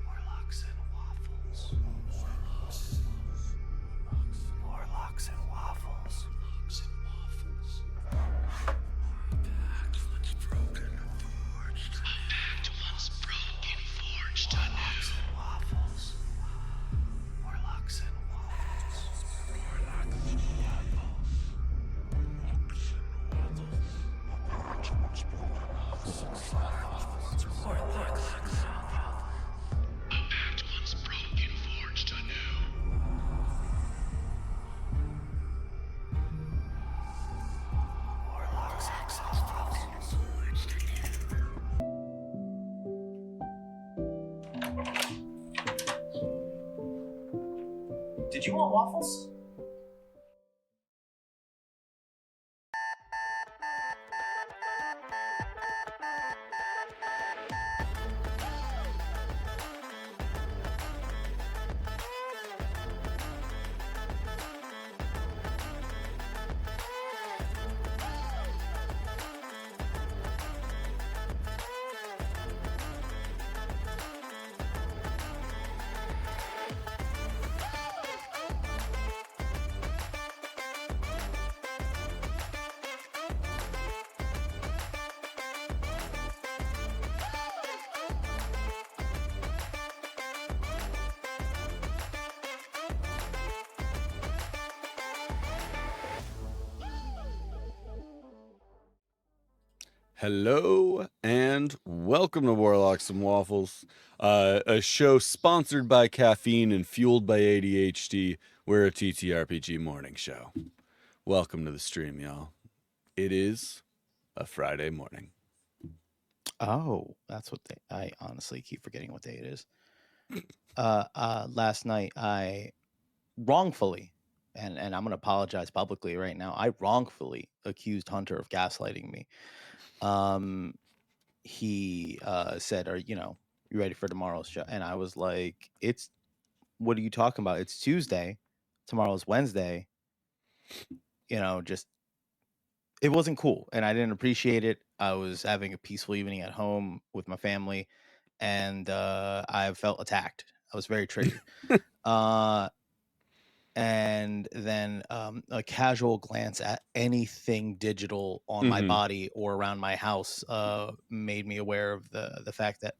Warlocks and Waffles. Warlocks and Waffles. Pact once broken, forged. A pact once broken, forged anew. Waffles. Warlocks and Waffles. Warlocks and Waffles. Warlocks and Waffles. A pact once broken, forged anew. Warlocks and Waffles. Forged anew. Did you want waffles? Hello and welcome to Warlocks and Waffles, a show sponsored by caffeine and fueled by ADHD. We're a TTRPG morning show. Welcome to the stream, y'all. It is a Friday morning. Oh, that's what I honestly keep forgetting what day it is. Last night I wrongfully, and I'm gonna apologize publicly right now. I wrongfully accused Hunter of gaslighting me. He said, "Are you ready for tomorrow's show?" And I was like, what are you talking about? It's Tuesday. Tomorrow's Wednesday. Just it wasn't cool, and I didn't appreciate it. I was having a peaceful evening at home with my family, and I felt attacked. I was very triggered. and then a casual glance at anything digital on my Mm-hmm. body or around my house made me aware of the fact that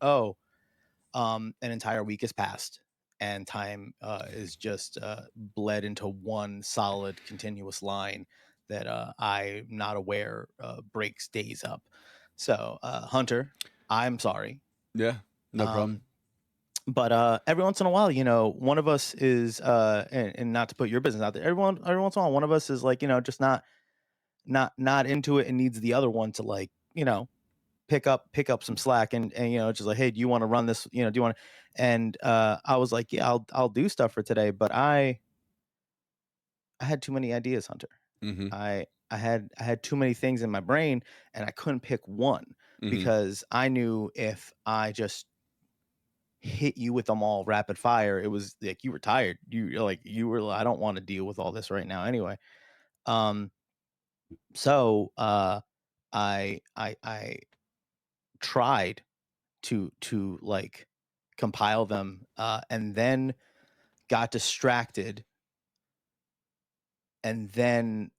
an entire week has passed and time is just bled into one solid continuous line that I'm not aware breaks days up. So Hunter, I'm sorry. Yeah, no problem. um, but every once in a while, one of us is and not to put your business out there, every once in a while one of us is like, just not into it and needs the other one to, like, pick up some slack, and just like, hey, do you want to run this, do you want to, and I was like, yeah, I'll do stuff for today, but I had too many ideas, Hunter. Mm-hmm. I had too many things in my brain, and I couldn't pick one Mm-hmm. because I knew if I just hit you with them all rapid fire, it was like you were tired. You were like, I don't want to deal with all this right now anyway. Um, so I tried to like compile them, and then got distracted, and then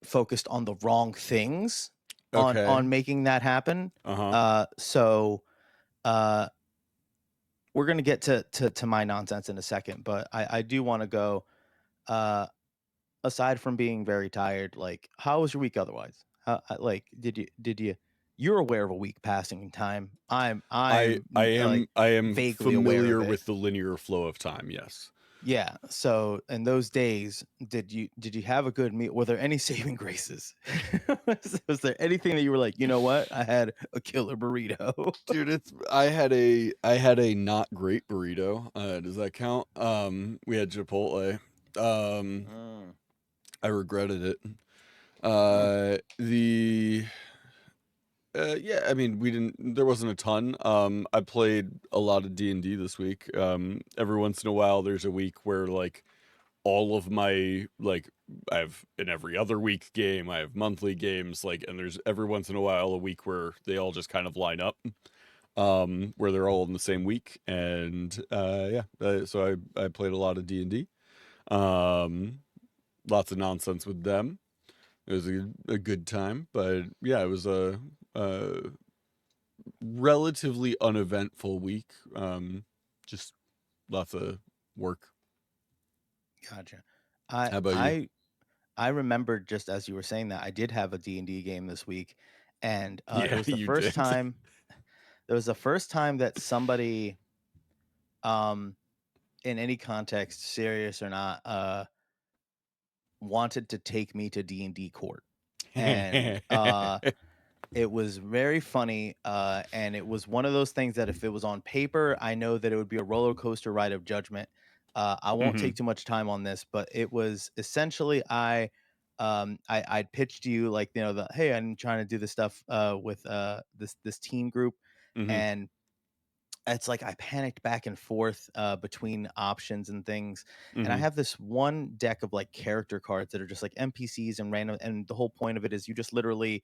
focused on the wrong things Okay. on making that happen. Uh-huh. So uh we're gonna get to my nonsense in a second, but I do want to go, uh aside from being very tired, like, how was your week otherwise? Like, did you you're aware of a week passing in time. Like I am vaguely aware of familiar it. with the linear flow of time, yes. Yeah. So in those days, did you have a good meal? Were there any saving graces? Was there anything that you were like, you know what? I had a killer burrito. Dude, I had a not great burrito. Does that count? We had Chipotle. Um Mm, I regretted it. mm. The yeah, I mean, we didn't there wasn't a ton. I played a lot of D&D this week. Every once in a while there's a week where, like, all of my, like, I have an every other week game, I have monthly games, like, and there's every once in a while a week where they all just kind of line up, where they're all in the same week. And yeah, so I played a lot of D&D. Um Lots of nonsense with them. It was a good time, but yeah, it was a relatively uneventful week. Just lots of work. Gotcha. I How about you? I I remembered, just as you were saying that, I did have a D&D game this week, and it Yeah, was the you first did. time. It was the first time that somebody, um, in any context, serious or not, wanted to take me to D&D court, and it was very funny, and it was one of those things that if it was on paper, I know that it would be a roller coaster ride of judgment. I won't Hmm. take too much time on this, but it was essentially I'd pitched you, like, the, hey, I'm trying to do this stuff with this team group, Hmm. and it's like I panicked back and forth between options and things. And I Hmm. have this one deck of like character cards that are just like NPCs and random. And the whole point of it is you just literally,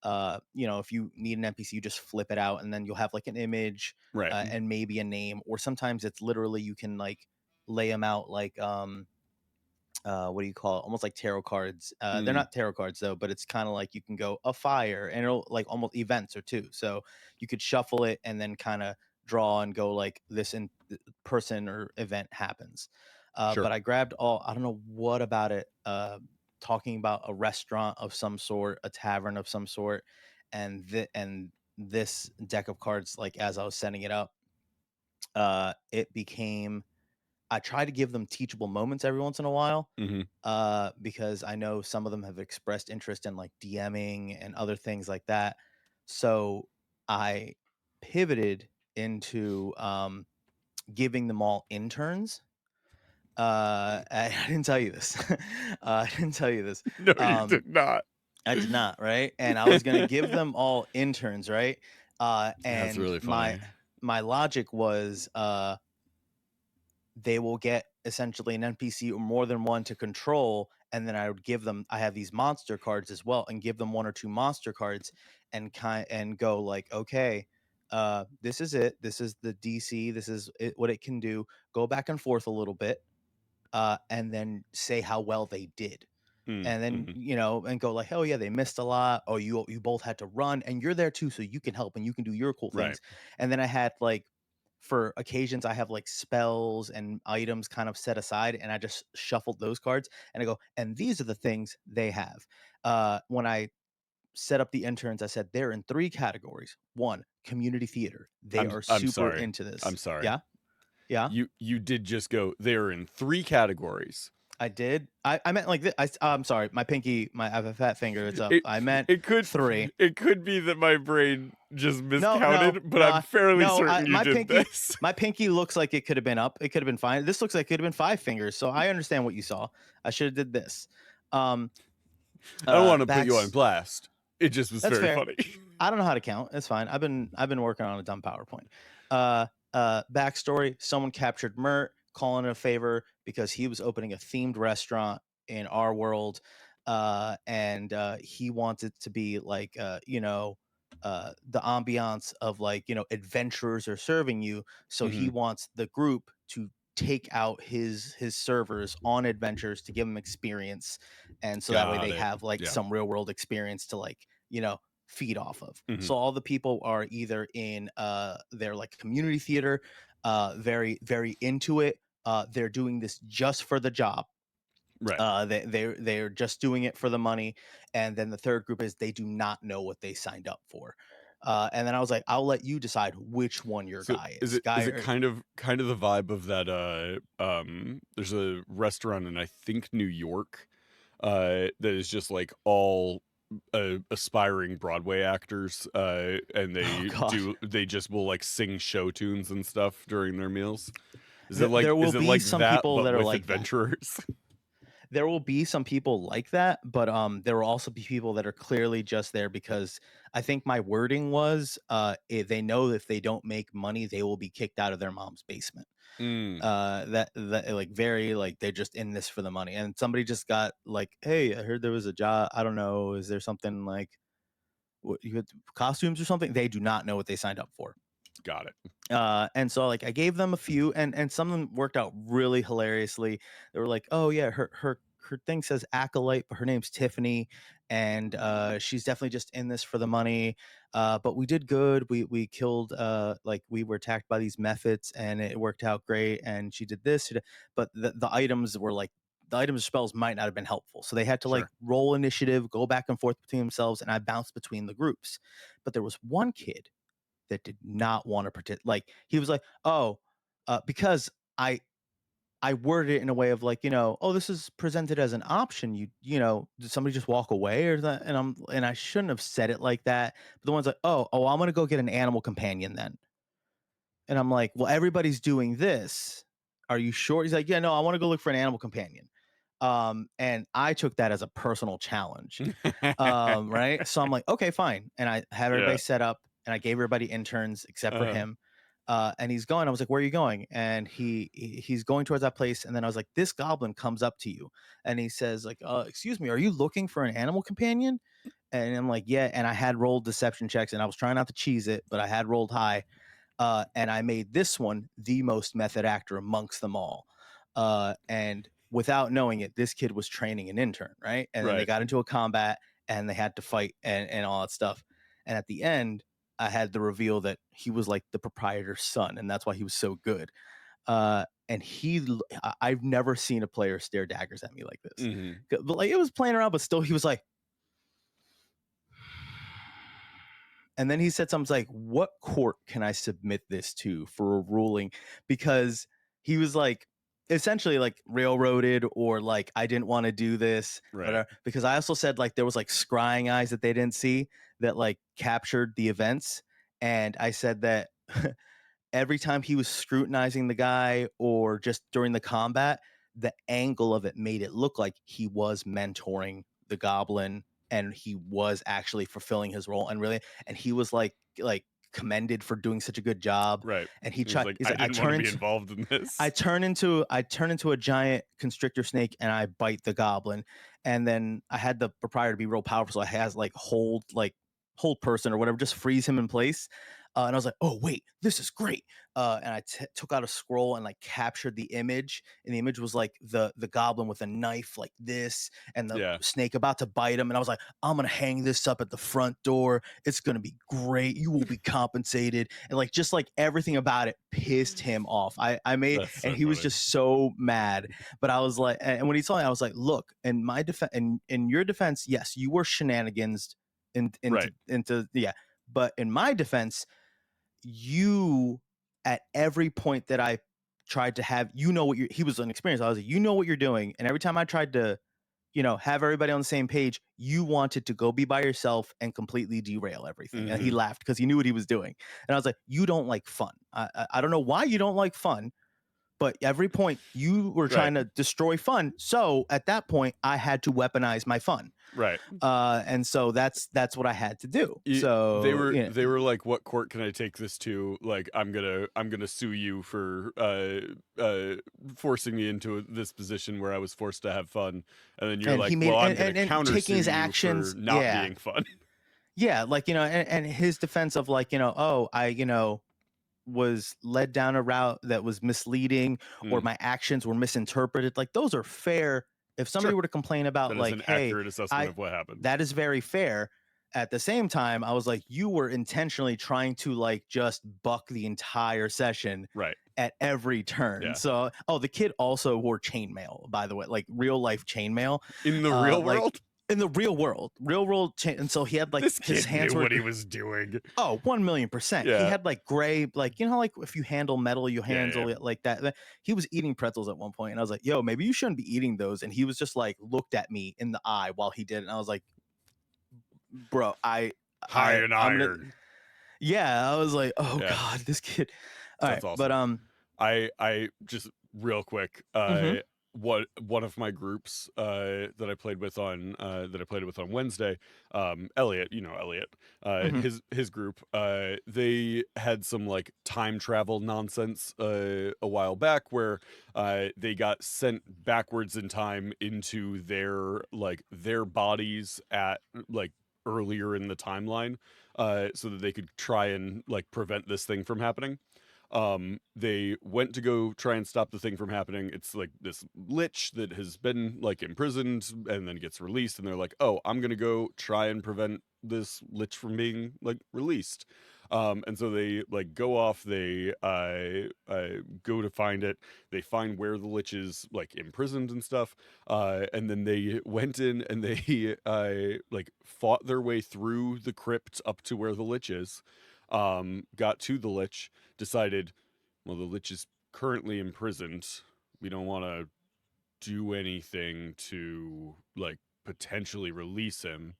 if you need an NPC, you just flip it out, and then you'll have like an image Right. and maybe a name, or sometimes it's literally you can like lay them out like what do you call it? Almost like tarot cards. They're Mm. not tarot cards though, but it's kind of like you can go a fire, and it'll like almost events or two. So you could shuffle it and then kind of draw and go like this in person or event happens. Sure. But I grabbed all. I don't know what about it. Talking about a restaurant of some sort, a tavern of some sort, and this deck of cards. Like as I was setting it up, it became. I try to give them teachable moments every once in a while, Hmm. because I know some of them have expressed interest in like DMing and other things like that. So I pivoted into giving them all interns. I didn't tell you this. I didn't tell you this. No, you Um, did not. I did not, right? And I was gonna give them all interns, right? That's And really my funny. my logic was they will get essentially an NPC or more than one to control, and then I would give them. I have these monster cards as well, and give them one or two monster cards, and go like, okay, this is it. This is the DC. This is it, what it can do. Go back and forth a little bit, and then say how well they did. Mm, And then, mhm. and go like, oh yeah, they missed a lot. Oh, you both had to run, and you're there too, so you can help and you can do your cool Right. things. And then I had like, for occasions, I have like spells and items kind of set aside, and I just shuffled those cards, and I go, and these are the things they have. When I set up the interns, I said they're in 3 categories. 1, community theater. They are I'm super sorry. into this. I'm sorry. Yeah, yeah. You did just go. They're in 3 categories. I did. I meant like this. I'm sorry. My pinky, I have a fat finger. It's up. It I meant it could 3. it could be that my brain just No, no, miscounted, but I'm no, fairly no. certain you My did pinky, this. my pinky looks like it could have been up. It could have been fine. This looks like it could have been 5 fingers. So I understand what you saw. I should have did this. Um, I don't want to put you on backs. blast. It just was That's very fair. funny. I don't know how to count. It's fine. I've been working on a dumb PowerPoint. Backstory: someone captured Mert, calling it a favor because he was opening a themed restaurant in our world, and he wanted to be like, the ambiance of like, adventurers are serving you. So he Mhm. wants the group to take out his servers on adventures to give them experience, and so that way Got they it. have like Yeah. some real world experience to like, feed off of. Mhm. So all the people are either in their like community theater, very very into it. They're doing this just for the job. Right. They're just doing it for the money. And then the third group is they do not know what they signed up for. And then I was like, I'll let you decide which one your So guy is. is it kind of the vibe of that there's a restaurant in I think New York that is just like all aspiring Broadway actors and Oh God. they just will like sing show tunes and stuff during their meals. There will Is it be like some that people but that are with like that. adventurers? There will be some people like that, but there will also be people that are clearly just there because I think my wording was they know if they don't make money they will be kicked out of their mom's basement. Mm, That like very like they're just in this for the money. And somebody just got like, hey, I heard there was a job, I don't know, is there something like what you had costumes or something? They do not know what they signed up for. got it. And so like I gave them a few, and some of them worked out really hilariously. They were like, oh yeah, her thing says acolyte, but her name's Tiffany, and she's definitely just in this for the money. But we did good. We killed like we were attacked by these methods, and it worked out great. And she did this, but the items were like, the items spells might not have been helpful, so they had to like Sure. roll initiative, go back and forth between themselves, and I bounced between the groups. But there was one kid that did not want to participate. Like he was like, oh, because I worded it in a way of like, oh, this is presented as an option. Did somebody just walk away or that? And I shouldn't have said it like that. But the one's like, oh, I'm gonna go get an animal companion then. And I'm like, well, everybody's doing this. Are you sure? He's like, yeah, no, I want to go look for an animal companion. And I took that as a personal challenge. Right. So I'm like, okay, fine. And I have everybody Yeah. set up, and I gave everybody interns except for Uh, him. And he's going. I was like, where are you going? And he's going towards that place. And then I was like, this goblin comes up to you and he says, like, excuse me, are you looking for an animal companion? And I'm like, yeah. And I had rolled deception checks, and I was trying not to cheese it, but I had rolled high. And I made this one the most method actor amongst them all. And without knowing it, this kid was training an intern, right? And then they right. got into a combat, and they had to fight and all that stuff. And at the end, I had the reveal that he was like the proprietor's son, and that's why he was so good. And I've never seen a player stare daggers at me like this. Mhm. But like it was playing around, but still he was like, and then he said something like, what court can I submit this to for a ruling? Because he was like, essentially like railroaded, or like I didn't want to do this, Right. whatever. Because I also said like there was like scrying eyes that they didn't see that like captured the events. And I said that every time he was scrutinizing the guy or just during the combat, the angle of it made it look like he was mentoring the goblin, and he was actually fulfilling his role, and he was like commended for doing such a good job. Right. And He was like, he's I like, didn't want to be involved in I this. turn into a giant constrictor snake, and I bite the goblin. And then I had the proprietor be real powerful, so I has like hold person or whatever, just freeze him in place. And I was like, oh wait, this is great. And I took out a scroll and like captured the image, and the image was like the goblin with a knife like this, and the Yeah. snake about to bite him. And I was like, I'm gonna hang this up at the front door. It's gonna be great. You will be compensated. And like just like everything about it pissed him off. I made, That's so and he was funny. just so mad. But I was like, and when he told me, I was like, look, in my defense, in your defense, yes, you were shenanigans Right. into yeah. But in my defense, you at every point that I tried to have, you know what he was inexperienced. I was like, you know what you're doing. And every time I tried to, have everybody on the same page, you wanted to go be by yourself and completely derail everything. And he Mhm. laughed because he knew what he was doing. And I was like, you don't like fun. I don't know why you don't like fun, but every point you were trying to destroy fun. So at that point, I had to weaponize my fun. Right. And so that's what I had to do. They So were like, what court can I take this to? Like, I'm gonna sue you for forcing me into this position where I was forced to have fun. And then you're and like, he made well, I'm and, gonna and, and counter taking sue his you actions, for not being fun. yeah, like and his defense of like oh I was led down a route that was misleading, or my actions were misinterpreted. Like those are fair. If somebody Sure. were to complain about That is like, an hey, accurate assessment of what happened. that is very fair. At the same time, I was like, you were intentionally trying to like just buck the entire session Right. at every turn. Yeah. So, the kid also wore chainmail, by the way, like real life chainmail In the real world? In the real world, and so he had like This his kid hands knew were what he was doing. Oh, 1,000,000%. He Yeah. had like gray, like, like if you handle metal, you handle yeah. it like that. He was eating pretzels at one point, and I was like, yo, maybe you shouldn't be eating those. And he was just like, looked at me in the eye while he did it. And I was like, bro, High in iron. Yeah, I was like, oh Yeah. God, this kid. All That's right, awesome. but I just real quick, Mhm. one of my groups that I played with on Wednesday, Elliot, Elliot, Mhm. his group, they had some like time travel nonsense a while back where they got sent backwards in time into their bodies at like earlier in the timeline, so that they could try and like prevent this thing from happening. They went to go try and stop the thing from happening. It's like this lich that has been like imprisoned and then gets released, and they're like, oh, I'm gonna go try and prevent this lich from being like released. And so they like go off, they go to find it, they find where the lich is like imprisoned and stuff, and then they went in and they like fought their way through the crypt up to where the lich is, got to the lich, decided, well, the lich is currently imprisoned. We don't want to do anything to like potentially release him.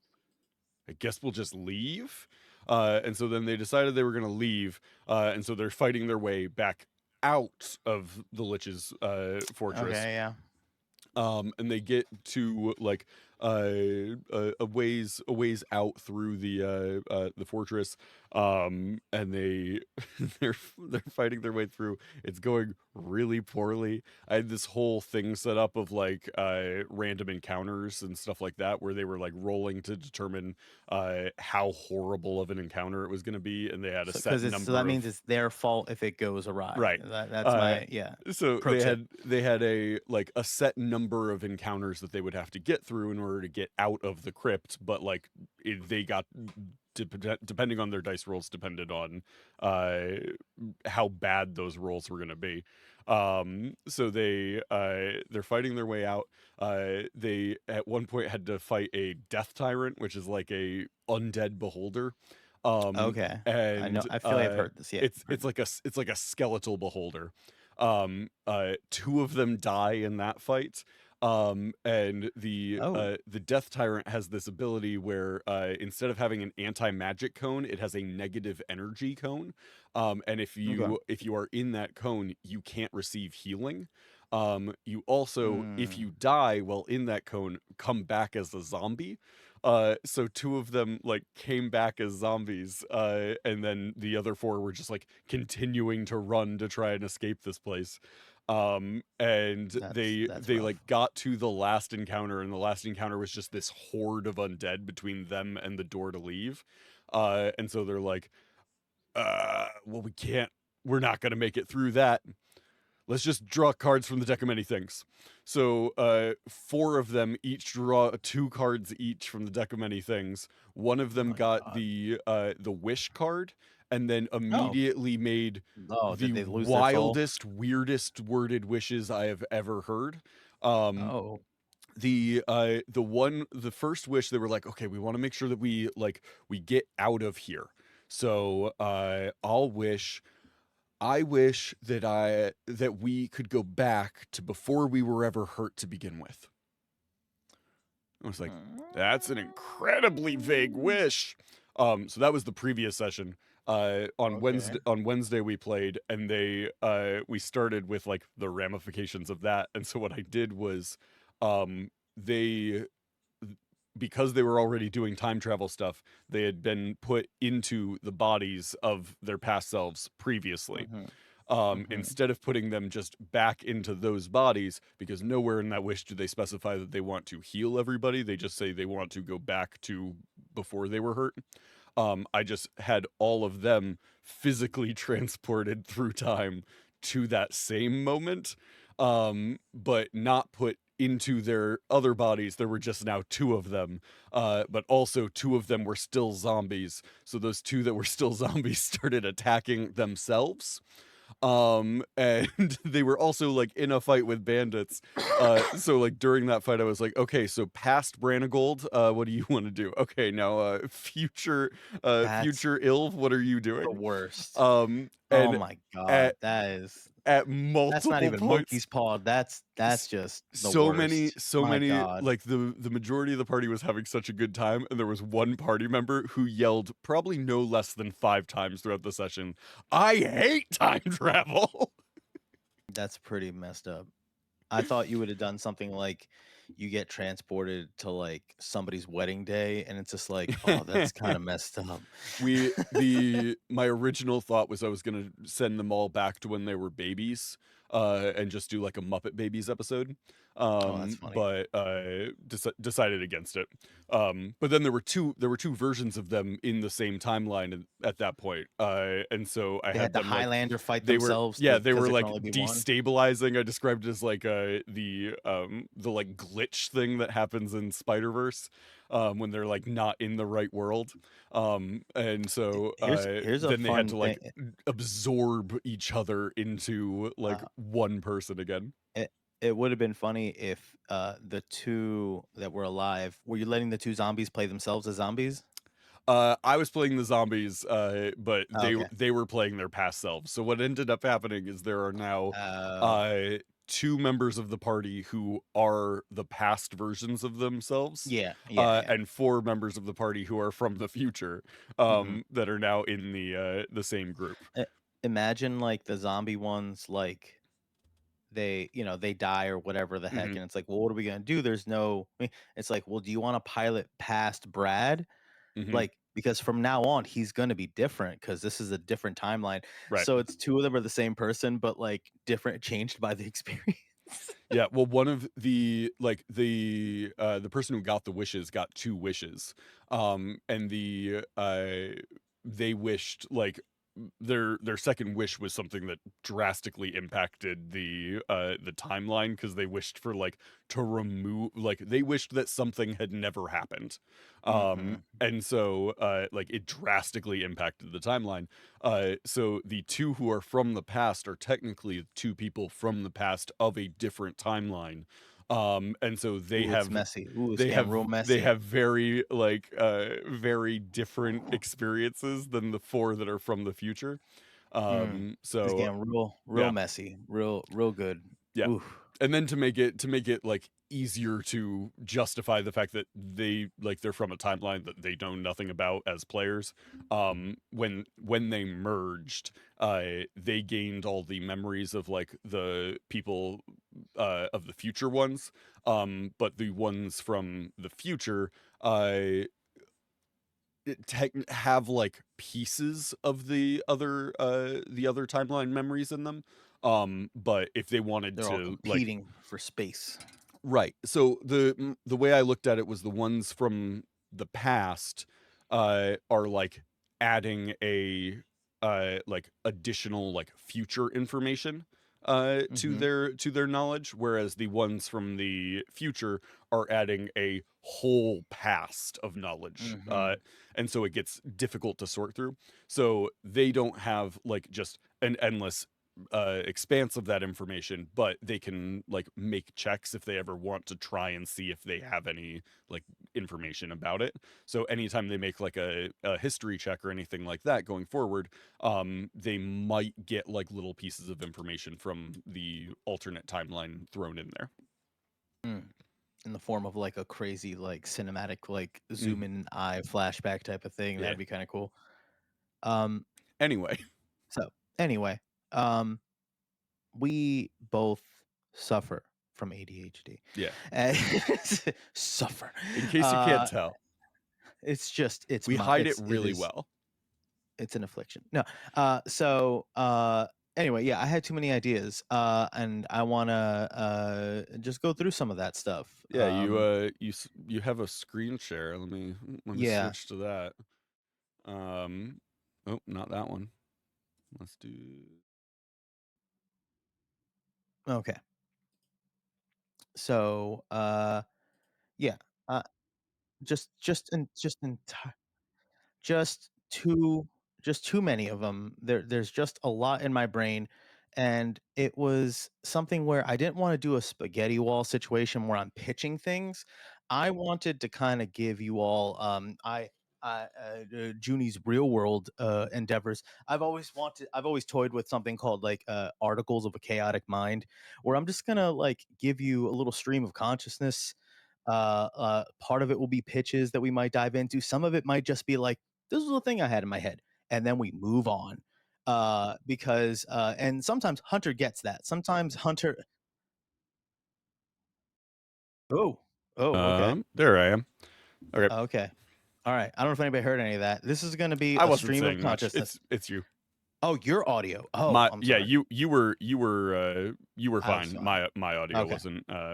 I guess we'll just leave. And so then they decided they were going to leave. And so they're fighting their way back out of the lich's fortress. Okay, yeah. And they get to like a ways out through the fortress, and they're fighting their way through. It's going really poorly. I had this whole thing set up of like random encounters and stuff like that, where they were like rolling to determine how horrible of an encounter it was going to be, and they had a set number. So that means it's their fault if it goes awry. Right. That's my So pro tip. they had a set number of encounters that they would have to get through in order to get out of the crypt, but like they got, depending on their dice rolls, depended on how bad those rolls were going to be. So they're fighting their way out. They at one point had to fight a death tyrant, which is like a undead beholder. Okay. And I know. I feel like I've heard this. Yeah. It's like a skeletal beholder. Two of them die in that fight. And the death tyrant has this ability where instead of having an anti-magic cone, it has a negative energy cone. And if you are in that cone, you can't receive healing. You also, if you die while in that cone, come back as a zombie. So two of them like came back as zombies, and then the other four were just like continuing to run to try and escape this place. And they rough. like got to the last encounter, and the last encounter was just this horde of undead between them and the door to leave. And so they're like, well, we're not going to make it through that. Let's just draw cards from the deck of many things. So 4 of them each draw 2 cards each from the deck of many things. One of them my got God. the wish card, and then Oh. immediately made Oh, did the they lose their soul? wildest, weirdest worded wishes I have ever heard. Oh. The first wish, they were like, okay, we want to make sure that we get out of here. So I wish that we could go back to before we were ever hurt to begin with. I was like, that's an incredibly vague wish. So that was the previous session. On Wednesday we played, and we started with like the ramifications of that. And so what I did was, because they were already doing time travel stuff, they had been put into the bodies of their past selves previously. Instead of putting them just back into those bodies, because nowhere in that wish do they specify that they want to heal everybody. They just say they want to go back to before they were hurt. I just had all of them physically transported through time to that same moment, but not put into their other bodies. There were just now 2 of them, but also 2 of them were still zombies. So those 2 that were still zombies started attacking themselves. And they were also like in a fight with bandits. So like during that fight, I was like, okay, so past Branagold, what do you want to do? Okay, now future Ilv, what are you doing? The worst. Oh my God, at multiple that's not even points, monkey's paw. That's just the so worst. many God. like the majority of the party was having such a good time, and there was one party member who yelled probably no less than 5 times throughout the session, I hate time travel. That's pretty messed up. I thought you would have done something like you get transported to like somebody's wedding day, and it's just like, oh, that's kind of messed up. My original thought was I was gonna send them all back to when they were babies, and just do like a Muppet Babies episode. That's funny. But decided against it. But then there were two versions of them in the same timeline at that point. And so I They had had the them like, Highlander fight they were themselves. they 'cause were there like can only be one. destabilizing. I described it as like the like glitch thing that happens in Spider-Verse, when they're like not in the right world. And so Here's a then they had fun to like thing. absorb each other into like one person again. It would have been funny if the 2 that were alive, were you letting the 2 zombies play themselves as zombies? I was playing the zombies, but Okay. they were playing their past selves. So what ended up happening is there are now 2 members of the party who are the past versions of themselves. Yeah. And 4 members of the party who are from the future, that are now in the same group. Imagine like the zombie ones, like they die or whatever the heck, Mhm. and it's like, well, what are we gonna do? There's no. It's like, well, do you want to pilot past Brad? Mhm. Like, because from now on he's gonna be different because this is a different timeline. Right. So it's 2 of them are the same person, but like different, changed by the experience. Yeah, well, one of the person who got the wishes got 2 wishes. And they wished like their second wish was something that drastically impacted the timeline, because they wished for like to remove, like they wished that something had never happened. And so like it drastically impacted the timeline. So the 2 who are from the past are technically 2 people from the past of a different timeline. And so they Ooh, have it's messy. Ooh, it's they getting have real messy. they have very like very different experiences than the 4 that are from the future. It's So getting real yeah. messy, real good. Yeah. Oof. And then to make it like easier to justify the fact that they're from a timeline that they know nothing about as players, when they merged, they gained all the memories of like the people of the future ones, but the ones from the future have like pieces of the other timeline memories in them. But if they wanted They're all to like competing for space. right, so the way I looked at it was the ones from the past are like adding a like additional like future information to Mhm. their knowledge, whereas the ones from the future are adding a whole past of knowledge, Mhm. and so it gets difficult to sort through. So they don't have like just an endless expanse of that information, but they can like make checks if they ever want to try and see if they have any like information about it. So anytime they make like a history check or anything like that going forward, they might get like little pieces of information from the alternate timeline thrown in there. Mm. In the form of like a crazy like cinematic like zoom Mhm. in eye flashback type of thing. Yeah. That'd be kind of cool. Um. Anyway, So anyway, um, we both suffer from ADHD. yeah. And suffer. In case you can't Uh, tell, it's just we hide it it really is well. it's an affliction. No. Anyway, yeah, I had too many ideas. And I want to just go through some of that stuff. Yeah, you have a screen share. Let me Yeah. switch to that. Oh, not that one. Let's do. Okay. So, yeah. Uh just entire just too just too many of them. There's just a lot in my brain, and it was something where I didn't want to do a spaghetti wall situation where I'm pitching things. I wanted to kind of give you all Junie's real world endeavors. I've always toyed with something called like articles of a chaotic mind, where I'm just gonna like give you a little stream of consciousness. Part of it will be pitches that we might dive into. Some of it might just be like, this was a thing I had in my head, and then we move on. Because and sometimes Hunter gets that. Sometimes Hunter. Oh, oh, okay, There I am. Okay, okay, all right. I don't know if anybody heard any of that. This is going to be I a wasn't stream of saying much. consciousness. It's you. Oh, your audio. Oh, My I'm yeah, sorry. you were I was fine. fine. My audio Okay.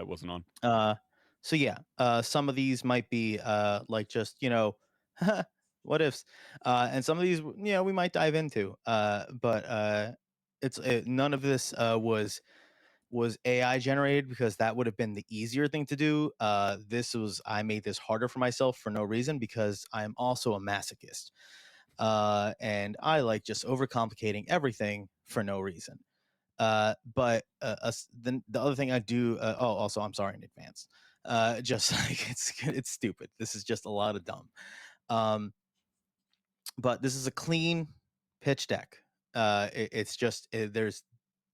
wasn't on. Uh, so yeah, some of these might be like just what ifs, and some of these we might dive into. But none of this was AI generated because that would have been the easier thing to do. This was I made this harder for myself for no reason because I am also a masochist, and I like just overcomplicating everything for no reason. Then the other thing I do. Also, I'm sorry in advance. Just like it's stupid. This is just a lot of dumb. Um, but this is a clean pitch deck. It's just there's.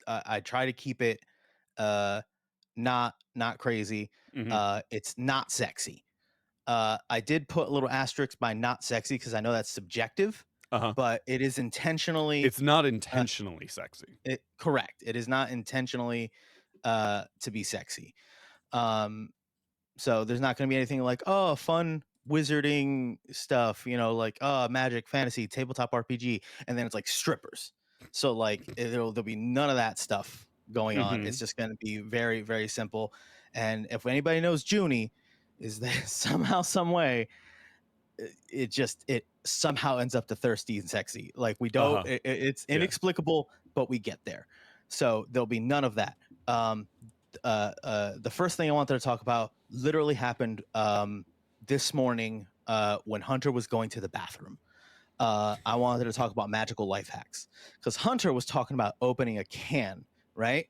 I try to keep it not crazy. Hmm. It's not sexy. I did put a little asterisk by not sexy because I know that's subjective, Uh-huh. but it is intentionally It's not uh, intentionally sexy. correct. It is not intentionally to be sexy. Um, so there's not going to be anything like fun wizarding stuff, like magic, fantasy, tabletop RPG, and then it's like strippers. So like there'll be none of that stuff going on. Hmm. It's just going to be very very simple. And if anybody knows Junie, is that somehow some way it somehow ends up to thirsty and sexy. Like we don't, Uh-huh. it's Yeah. inexplicable, but we get there. So there'll be none of that. The first thing I wanted to talk about literally happened this morning when Hunter was going to the bathroom. I wanted to talk about magical life hacks because Hunter was talking about opening a can, right,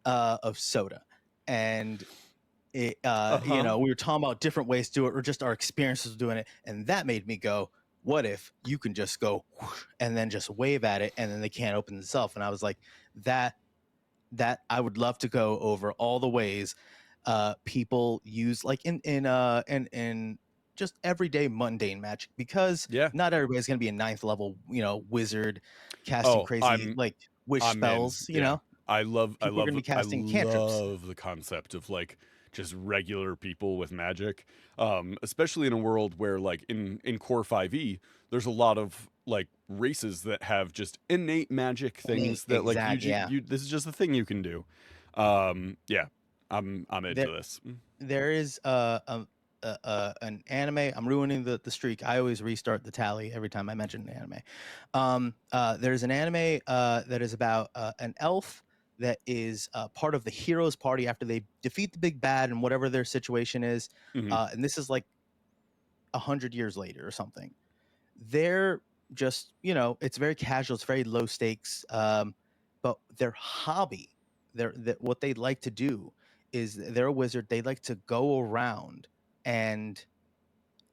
of soda, and Uh-huh. we were talking about different ways to do it or just our experiences of doing it, and that made me go, what if you can just go whoosh, and then just wave at it and then they can't open itself? And I was like, that I would love to go over all the ways people use like in just everyday mundane magic, because Yeah. not everybody's going to be a ninth level wizard casting Oh, crazy like wish I'm in. spells. Yeah. People are going to be I casting cantrips. love the concept of like just regular people with magic. Especially in a world where like in core 5e, there's a lot of like races that have just innate magic things that like Exact, yeah. you this is just a thing you can do. Yeah. I'm into there this. there is an anime. I'm ruining the streak. I always restart the tally every time I mention an anime. There's an anime that is about an elf that is part of the hero's party after they defeat the big bad and whatever their situation is. Mhm. And this is like 100 years later or something. They're just, it's very casual. It's very low stakes. But their hobby, what they like to do is they're a wizard. They like to go around and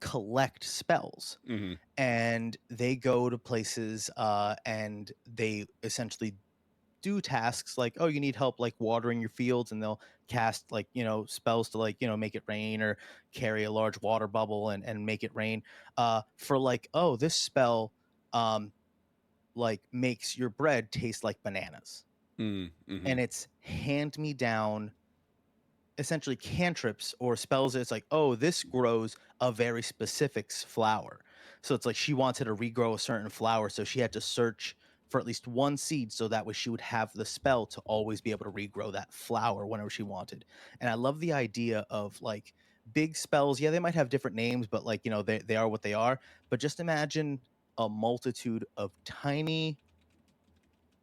collect spells, Mhm. and they go to places and they essentially do tasks like, oh, you need help like watering your fields, and they'll cast like, spells to like, make it rain, or carry a large water bubble and make it rain, for like, oh, this spell like makes your bread taste like bananas. Mhm. Mhm. And it's hand me down essentially cantrips or spells. It's like, oh, this grows a very specific flower. So it's like she wanted to regrow a certain flower, so she had to search for at least one seed, so that way she would have the spell to always be able to regrow that flower whenever she wanted. And I love the idea of like big spells. Yeah, they might have different names, but like, they are what they are. But just imagine a multitude of tiny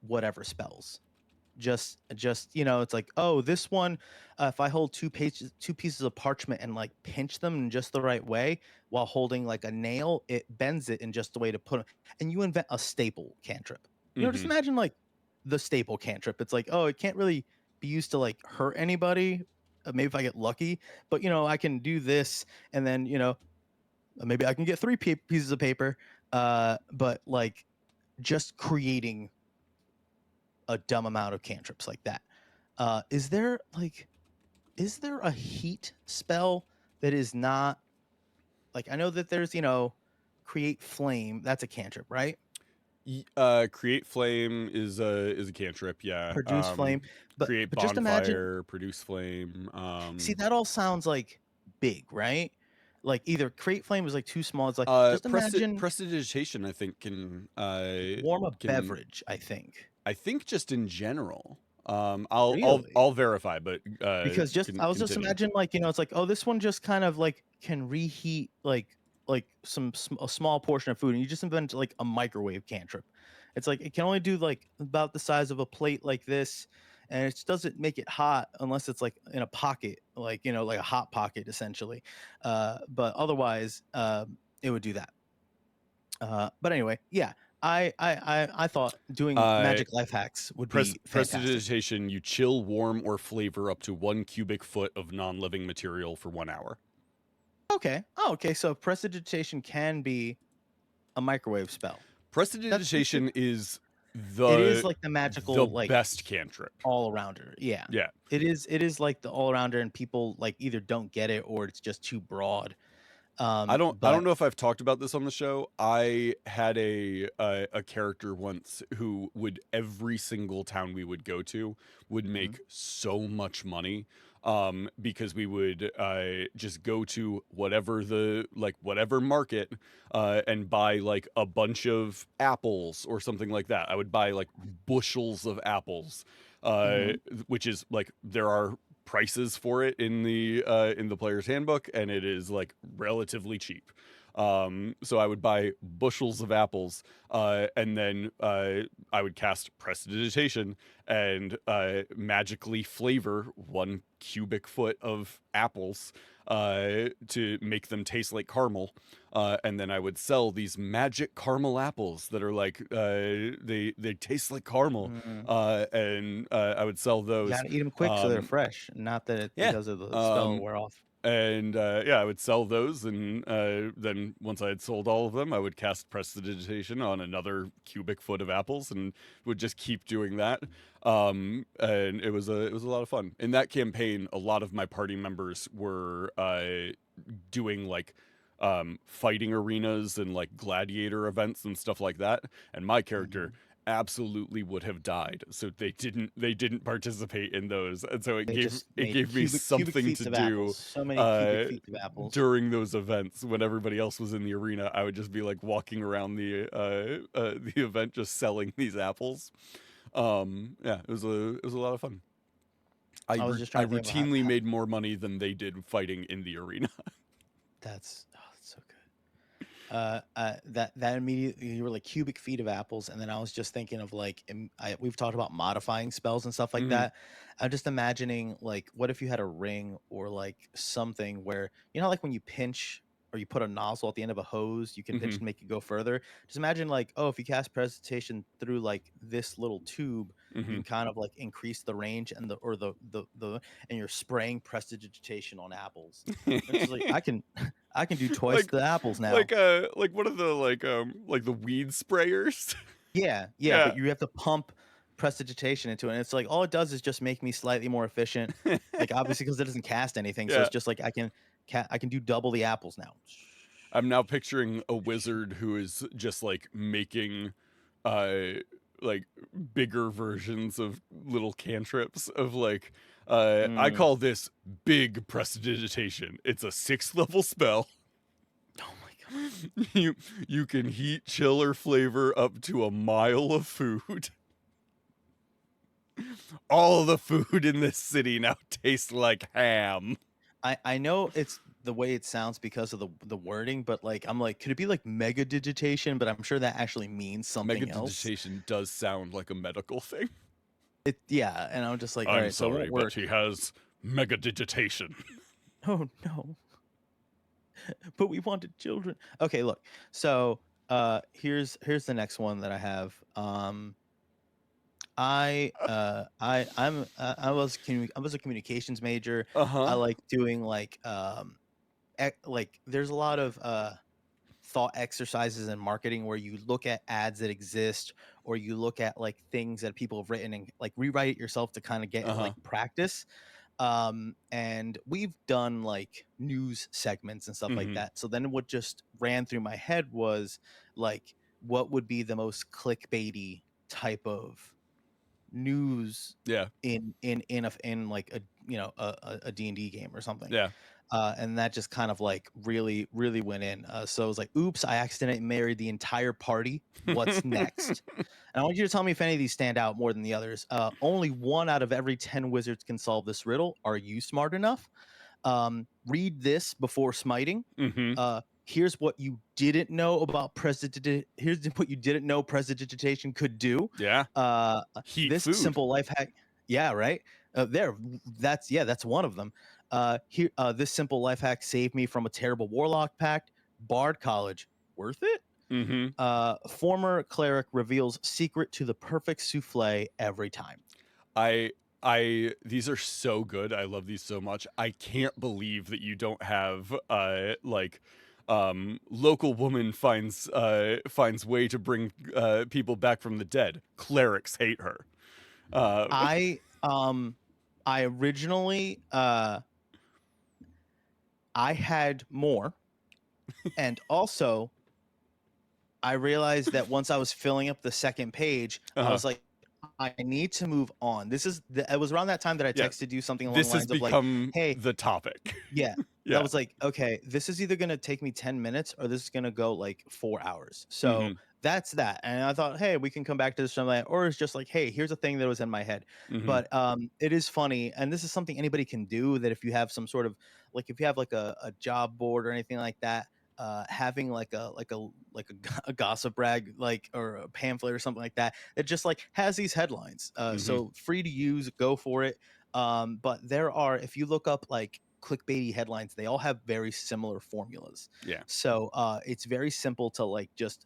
whatever spells. Just it's like, oh, this one, if I hold two pieces of parchment and like pinch them in just the right way while holding like a nail, it bends it in just the way to put. And you invent a staple cantrip. Just Mhm. imagine like the staple cantrip. It's like, oh, it can't really be used to like hurt anybody, maybe if I get lucky, but I can do this, and then maybe I can get three pieces of paper, but like just creating a dumb amount of cantrips like that. Is there a heat spell that is not like, I know that there's, create flame, that's a cantrip, right? Create flame is a cantrip. Yeah. Produce flame, but Create just imagine, bonfire, produce flame. see, that all sounds like big, right? Like either create flame is like too small. It's like, just imagine Prestidigitation, I think warm a can beverage, I think. I think just in general. I'll Really? verify, but Because I was just continue. imagine like, it's like, oh, this one just kind of like can reheat like a small portion of food, and you just invent like a microwave cantrip. It's like it can only do like about the size of a plate like this, and it just doesn't make it hot unless it's like in a pocket, like, like a hot pocket essentially. But otherwise it would do that. But anyway, yeah, I thought doing Uh, magic life hacks would be fantastic. Prestidigitation, you chill, warm, or flavor up to 1 cubic foot of non-living material for 1 hour. Okay. Oh, okay. So prestidigitation can be a microwave spell. Prestidigitation is It is the like the the magical, like best cantrip. all arounder. Yeah. Yeah. It is like the all arounder, and people like either don't get it or it's just too broad. I But don't know if I've talked about this on the show. I had a character once who would, every single town we would go to, would Mhm. make so much money, because we would just go to whatever market, and buy like a bunch of apples or something like that. I would buy like bushels of apples, uh, Mhm. which is like, there are prices for it in the player's handbook, and it is like relatively cheap. So I would buy bushels of apples, and then I would cast Prestidigitation and magically flavor 1 cubic foot of apples, to make them taste like caramel. And then I would sell these magic caramel apples that are like, they taste like caramel, Mhm. and I would sell You those. gotta eat them quick so they're Um, fresh, not that yeah. because of the spell will Um, wear off. and yeah, I would sell those, and then once I had sold all of them, I would cast Prestidigitation on another cubic foot of apples, and would just keep doing that. And it was a lot of fun. In that campaign, a lot of my party members were doing like fighting arenas and like gladiator events and stuff like that, and my character Mhm. absolutely would have died, so they didn't participate in those, and so it They gave just it made gave me cubic something feet to of apples. do So many cubic uh feet of apples. during those events. When everybody else was in the arena, I would just be like walking around the event, just selling these apples. Yeah, it was a lot of fun. I was just I trying to think of routinely made more money than they did fighting in the arena. That's so good. That immediately you were like cubic feet of apples, and then I was just thinking of like we've talked about modifying spells and stuff like Mhm. that. I'm just imagining like what if you had a ring or like something where like when you pinch or you put a nozzle at the end of a hose, you can pinch Mhm. and make it go further. Just imagine like, oh, if you cast presentation through like this little tube, you Mhm. can kind of like increase the range and the and you're spraying prestidigitation on apples. It's just like I can do twice like the apples now. like one of the like the weed sprayers. Yeah, yeah, Yeah. but you have to pump prestidigitation into it, and it's like all it does is just make me slightly more efficient. Like obviously because it doesn't cast anything, so Yeah. it's just like I can do double the apples now. I'm now picturing a wizard who is just like making uh like bigger versions of little cantrips of like I Mm. call this big prestidigitation. It's a 6th level spell. Oh my god. You can heat, chill, or flavor up to a mile of food. All the food in this city now tastes like ham. I know it's the way it sounds because of the wording, but like I'm like, could it be like mega digitation? But I'm sure that actually means something else. Megadigitation does sound like a medical thing. Yeah, and I'm just like, all I'm right, so it sorry, won't but work. he has megadigitation. Oh no. But we wanted children. Okay, look. So here's the next one that I have. I was a communications major. I Uh-huh. like doing like like there's a lot of thought exercises in marketing where you look at ads that exist or you look at like things that people have written and like rewrite it yourself to kind of get Uh-huh. like practice. And we've done like news segments and stuff like Mhm. that. So then what just ran through my head was like what would be the most clickbaity type of news Yeah. in like a a D&D game or something. Yeah. And that just kind of like really went in. So it was like, oops, I accidentally married the entire party. What's next? And I want you to tell me if any of these stand out more than the others. Only one out of every 10 wizards can solve this riddle. Are you smart enough? Read this before smiting. Mhm. Here's what you didn't know about here's what you didn't know prestidigitation could do. Yeah. Uh, Heat this food. simple life hack. Yeah, right. That's one of them. This simple life hack saved me from a terrible warlock pact. Bard College, worth it. Mhm. Former cleric reveals secret to the perfect souffle every time. I these are so good. I love these so much. I can't believe that you don't have like local woman finds way to bring people back from the dead. Clerics hate her. Uh I originally I had more, and also I realized that once I was filling up the second page, I uh-huh. was like, I need to move on. It was around that time that I Yeah. texted you something along the This has lines of like, become hey, the topic. yeah. I Yeah. was like, okay, this is either going to take me 10 minutes or this is going to go like 4 hours. So Mhm. that's that. And I thought, hey, we can come back to this sometime. Or it's just like, hey, here's a thing that was in my head. Mhm. But it is funny. And this is something anybody can do that if you have some sort of like, if you have like a job board or anything like that, having a gossip rag like or a pamphlet or something like that that just like has these headlines. Mhm. So free to use, go for it. But there are, if you look up like clickbaity headlines, they all have very similar formulas. Yeah. So it's very simple to like just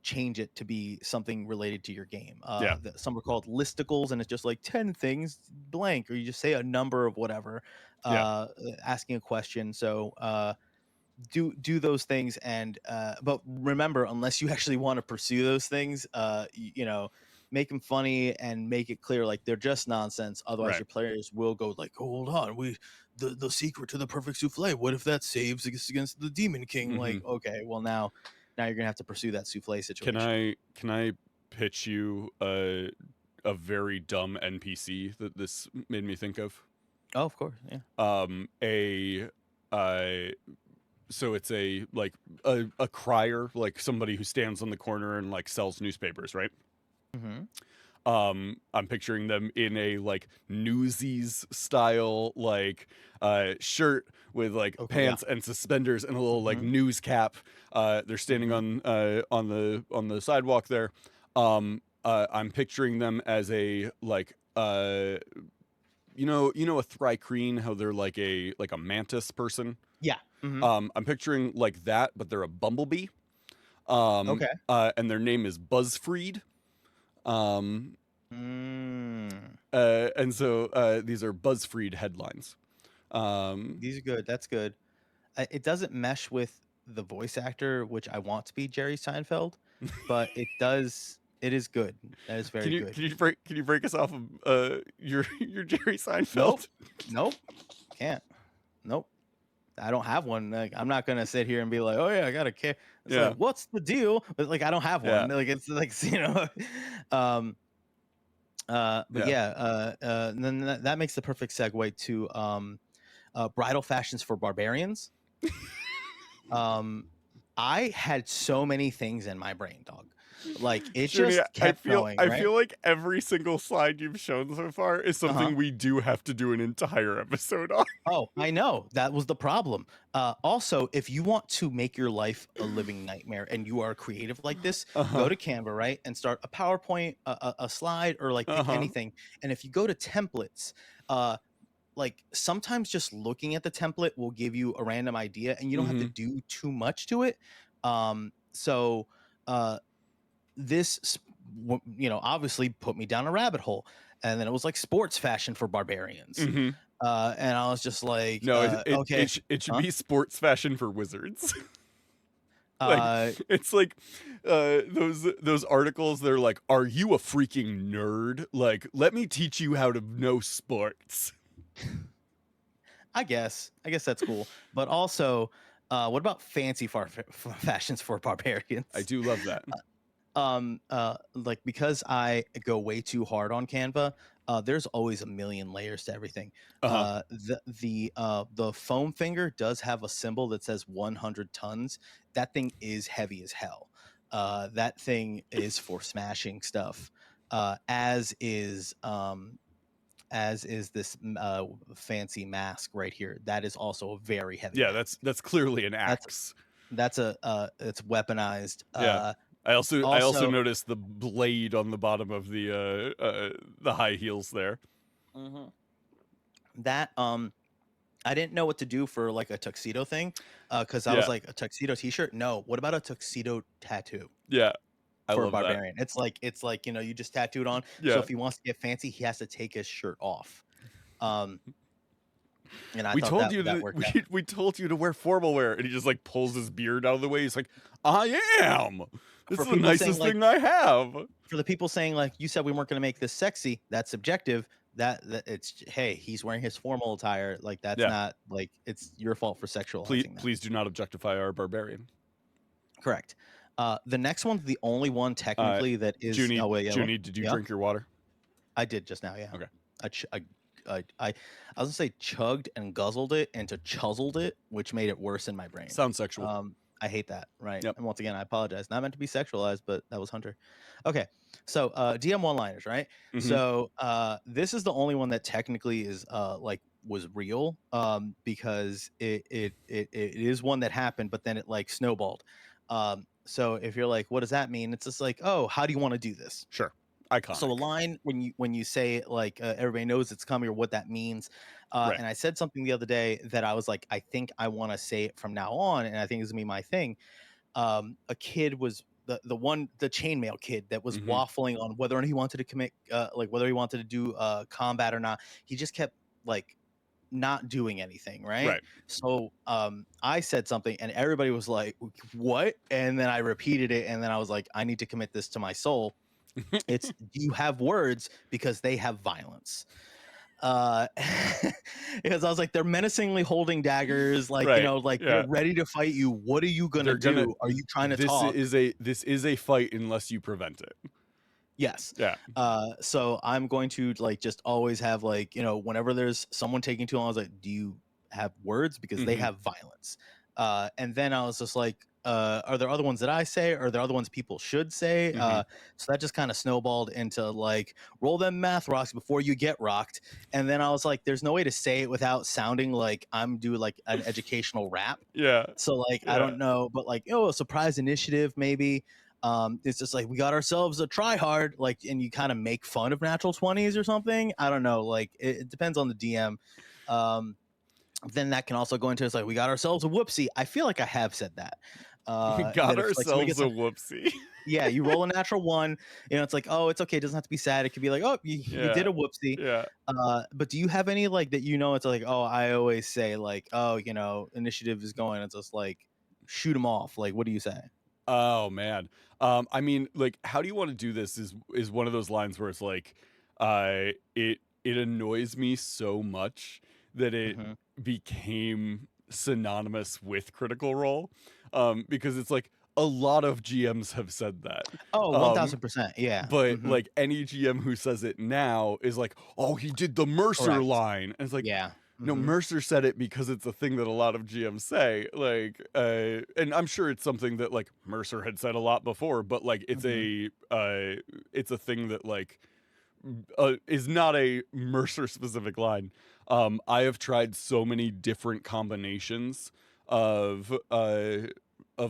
change it to be something related to your game. Yeah. Some are called listicles, and it's just like 10 things blank, or you just say a number of whatever, Yeah. asking a question. So do those things, and but remember, unless you actually want to pursue those things, make them funny and make it clear like they're just nonsense. Otherwise Right. your players will go like, oh, hold on, the secret to the perfect souffle, what if that saves against the demon king? Like, Mhm. okay, well, now you're gonna have to pursue that souffle Can situation. I pitch you a very dumb NPC that this made me think of? Oh, of course, yeah. A so it's a like a crier, like somebody who stands on the corner and like sells newspapers, right? Mm-hmm. I'm picturing them in a like Newsies style like shirt with like Okay, yeah. pants and suspenders and a little like Mhm. news cap. They're standing Mhm. on the sidewalk there. I'm picturing them as a like you know a thrycreen, how they're like a mantis person. Yeah. Mhm. I'm picturing like that, but they're a bumblebee. Okay. And their name is Buzzfried. Um, Mm. and so these are Buzzfried headlines. Um, These are good. That's good. It doesn't mesh with the voice actor, which I want to be Jerry Seinfeld, but it does. It is good. That is very good. can you break us off of your Jerry Nope. Seinfeld? Nope. Can't. Nope. I don't have one. Like, I'm not gonna sit here and be like, "Oh yeah, I got a kid." It's Yeah, like, "What's the deal?" But like, I don't have yeah, one. Like, it's like um, but yeah. yeah, and then that makes the perfect segue to bridal fashions for barbarians. Um, I had so many things in my brain, dog. Like it Junie, just kept going, I right? feel like every single slide you've shown so far is Uh-huh. something we do have to do an entire episode on. Oh, I know. That was the problem. Also, if you want to make your life a living nightmare and you are creative like this, Uh go huh. to Canva, right? And start a PowerPoint, a slide, or like Uh pick huh. anything. And if you go to templates, uh, like sometimes just looking at the template will give you a random idea and you don't have to Mm-hmm. do too much to it. So uh obviously put me down a rabbit hole, and then it was like sports fashion for barbarians, Mm-hmm. and I was just like, No, okay, it should huh? be sports fashion for wizards. Like uh it's like those articles, they're like, are you a freaking nerd? Like, let me teach you how to know sports. I guess that's cool, but also what about fancy fashions for I barbarians? do love that. Like because I go way too hard on Canva, there's always a million layers to everything. Uh-huh. The foam finger does have a symbol that says 100 tons. That thing is heavy as hell. That thing is for smashing stuff, as is this fancy mask right here. That is also a very heavy Yeah, mask. that's clearly an That's axe. it's weaponized. Yeah. I also Also, noticed the blade on the bottom of the high heels there. mhm, that I didn't know what to do for like a tuxedo thing, because I was Yeah. like, a tuxedo T-shirt. No, what about a tuxedo tattoo Yeah. I for a love that. barbarian? It's like you just tattooed on. So Yeah. if he wants to get fancy, he has to take his shirt off. Um, and I We thought told that you that that worked out. we told you to wear formal wear, and he just like pulls his beard out of the way. He's like, I am. This For is the people saying nicest like, thing I have. for the people saying like, you said we weren't going to make this sexy. That's subjective. That it's, hey, he's wearing his formal attire. Like that's Yeah. not like, it's your fault for Please sexualizing that. please do not objectify our barbarian. Correct. The next one's the only one Uh technically that is. Junie, Oh wait, yeah, what? Junie, did you Yeah, drink your water? I did just now. Yeah, Okay. I, ch- I was gonna say chugged and guzzled it into chuzzled it, which made it worse in my brain. Sounds sexual. I hate that. Right. Yep. And once again, I apologize. Not meant to be sexualized, but that was Hunter. Okay. So DM one-liners, right? Mm-hmm. So this is the only one that technically is like was real, because it is one that happened, but then it like snowballed. So if you're like, what does that mean? It's just like, oh, how do you want to do this? Sure. Iconic. So a line when you say it, like everybody knows it's coming or what that means. Right. And I said something the other day that I was like, I think I want to say it from now on, and I think it's gonna be my thing. A kid was the chainmail kid that was Mm-hmm. waffling on whether or not he wanted to commit, like whether he wanted to do combat or not. He just kept like not doing anything, right? Right. So I said something and everybody was like, what? And then I repeated it, and then I was like, I need to commit this to my soul. It's, do you have words? Because they have violence. uh because I was like, they're menacingly holding daggers, like Right. like Yeah. they're ready to fight you. What are you gonna do? Are you trying to talk? This is a fight unless you prevent it. Yes. Yeah. So I'm going to like just always have like, whenever there's someone taking too long, I was like, do you have words? Because they Mhm. have violence. And then I was just like, are there other ones that I say, or are there other ones people should say? Mhm. So that just kind of snowballed into like, roll them math rocks before you get rocked. And then I was like, there's no way to say it without sounding like I'm doing like an educational rap. Yeah. So like, I Yeah. don't know, but like, a surprise initiative maybe. It's just like, we got ourselves a try hard, like, and you kind of make fun of natural 20s or something. I don't know, like it depends on the DM. Then that can also go into, it's like, we got ourselves a whoopsie. I feel like I have said that. And Got then if like somebody ourselves gets a a, whoopsie. yeah, you roll a natural one, it's like, oh, it's okay, it doesn't have to be sad. It could be like, oh, you did Yeah. a whoopsie. Yeah. But do you have any like that, it's like, oh, I always say like, oh, initiative is going, it's just like, shoot them off. Like, what do you say? Oh man. I mean, like, how do you want to do this is one of those lines where it's like, it annoys me so much that it Mhm. became synonymous with Critical Role. Because it's like a lot of GMs have said that. Oh, Um, 1000%. Yeah. but Mhm. like any GM who says it now is like, oh, he did the Mercer Correct. line. And it's like, Yeah. no, Mhm. Mercer said it because it's a thing that a lot of GMs say. Like, and I'm sure it's something that like Mercer had said a lot before, but like it's Mhm. it's a thing that like is not a Mercer specific line. I have tried so many different combinations of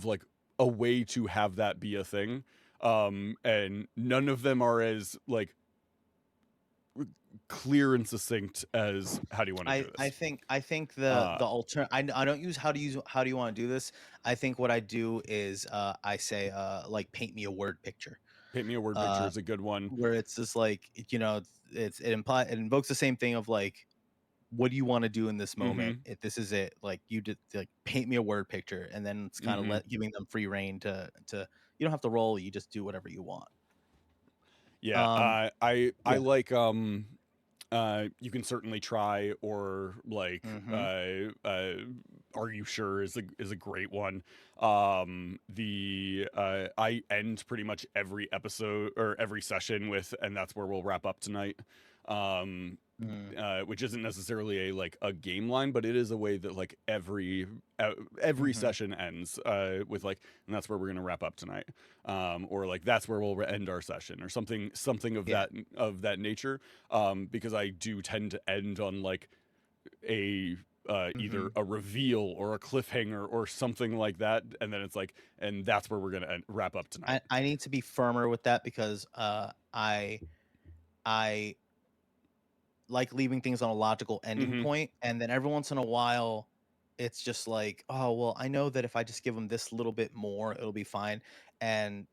like a way to have that be a thing. And none of them are as like clear and succinct as how do you want to do I this. think Uh, the alter I don't use how do you want to do this. I think what I do is I say like, paint me a word picture. Paint me a word picture Uh is a good one. where it's just like, it invokes the same thing of like, what do you want to do in this moment? Mm-hmm. If this is it, like, you did, like, paint me a word picture, and then it's kind of Mm-hmm. giving them free reign to you don't have to roll, you just do whatever you want. Yeah, Um I yeah. like you can certainly try, or like Mhm. are you sure is a great one. The I end pretty much every episode or every session with, and that's where we'll wrap up tonight. Um Mhm. which isn't necessarily a game line, but it is a way that like every Mhm. session ends with like, and that's where we're gonna wrap up tonight, or like that's where we'll end our session, or something Yeah. of that nature, because I do tend to end on like a either Mhm. a reveal or a cliffhanger or something like that, and then it's like, and that's where we're gonna wrap up tonight. I need to be firmer with that, because I like leaving things on a logical ending Mm-hmm. point, and then every once in a while it's just like, oh, well, I know that if I just give them this little bit more, it'll be fine. And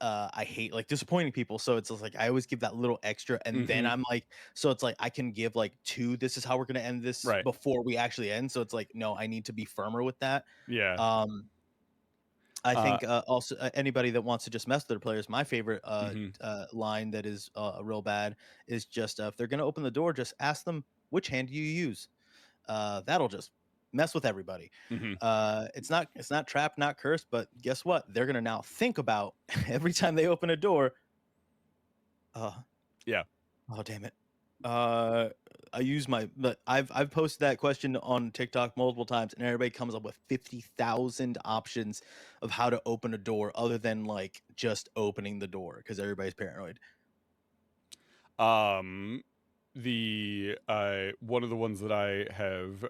I hate like disappointing people, so it's just like, I always give that little extra, and then Mm-hmm. I'm like, so it's like, I can give like two, this is how we're going to end this Right. before we actually end. So it's like, no, I need to be firmer with that. Yeah. um I uh think also, anybody that wants to just mess with their players, my favorite mm-hmm. line that is real bad is just, if they're going to open the door, just ask them, which hand do you use? That'll just mess with everybody. Mm-hmm. It's not trapped, not cursed, but guess what? They're gonna now think about every time they open a door. Uh, Yeah. oh, damn it. Uh, I use but I've posted that question on TikTok multiple times, and everybody comes up with 50,000 options of how to open a door other than like just opening the door, because everybody's paranoid. um the one of the ones that I have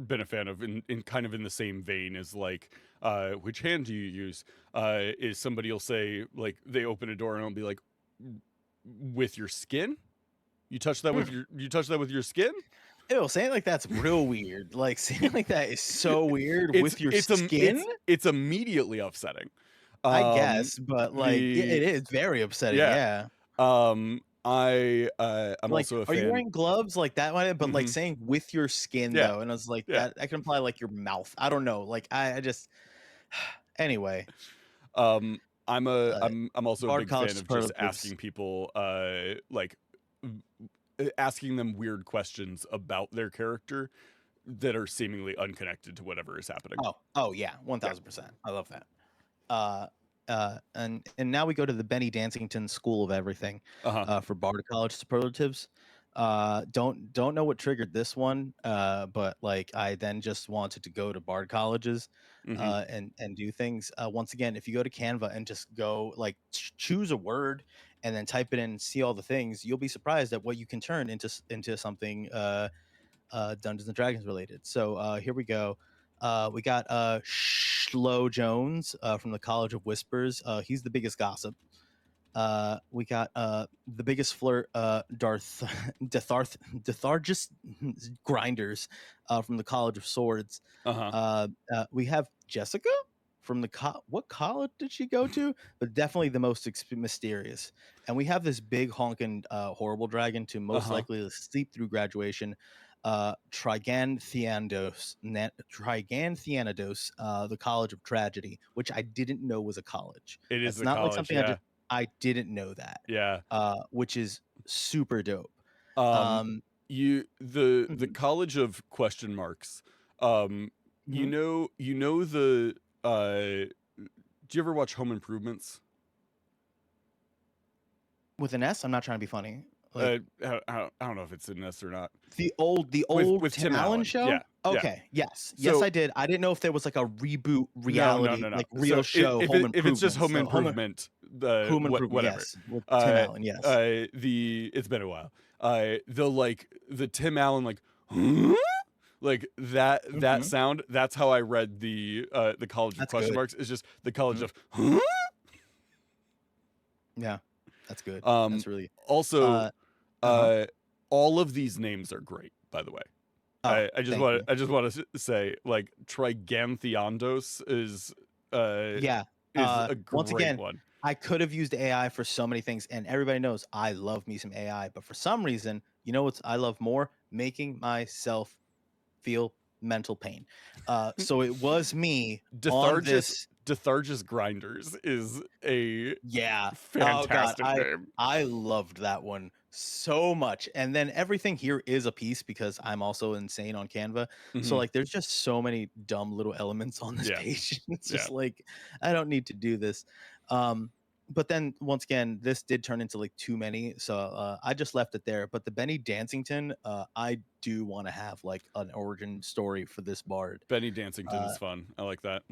been a fan of, in kind of in the same vein, is like, which hand do you use? Is somebody will say like they open a door and I'll be like, with your skin? Hmm. You touch that with your skin? Ew, saying it like that's real weird. Like, saying it like that is so weird. It's With your it's skin? it's immediately upsetting. I Um guess, but like, it the is very upsetting. Yeah. Yeah. I'm Like, also a are you fan. wearing gloves? Like that one, but like Hmm. saying with your skin Yeah. though, and I was like, Yeah. that can imply like your mouth. I don't know. Like, I just anyway. Um, Uh, I'm also a Bard big College fan of just superlatives. asking people like asking them weird questions about their character that are seemingly unconnected to whatever is happening. Oh yeah, Yeah. 1000%. I love that. And now we go to the Benny Dancington School of Everything, Uh-huh. for Bard College superlatives. Don't know what triggered this one. But like I then just wanted to go to bard colleges, and do things. Once again, if you go to Canva and just go like choose a word and then type it in and see all the things, you'll be surprised at what you can turn into something Dungeons and Dragons related. So here we go. We got Shlo Jones from the College of Whispers. He's the biggest gossip. We got the biggest flirt, Dethargist Grinders from the College of Swords. We have Jessica from the what college did she go to? But definitely the most mysterious. And we have this big honking horrible dragon to most likely sleep through graduation. Trigan Theanados, the College of Tragedy, which I didn't know was a college. It is It's the not college, like something I didn't know that. Yeah. Which is super dope. The College of question marks. You know the do you ever watch Home Improvements? With an S? I'm not trying to be funny. I don't know if it's an S or not. The old with Tim Allen show? Yeah. Okay. Yeah. Yes, So, I did. I didn't know if there was like a reboot reality, no. like real show. If it's just Home Improvement, Home Improvement, whatever. yes, with Tim Allen, yes. It's been a while. The Tim Allen like that sound. That's how I read the College of question marks. It's just the College of. Yeah, that's good. That's really also. All of these names are great, by the way. I just want to say, like, Triganthiandos is a great once again, one. I could have used AI for so many things, and everybody knows I love me some AI, but for some reason, you know what I love more? Making myself feel mental pain. So it was me on this. Dethargist Grinders is a Oh fantastic God, name. I loved that one so much. And then everything here is a piece because I'm also insane on Canva. So like there's just so many dumb little elements on this page. It's just like I don't need to do this. But then once again, this did turn into like too many. So I just left it there. But the Benny Dancington, I do want to have like an origin story for this bard. Benny Dancington is fun. I like that.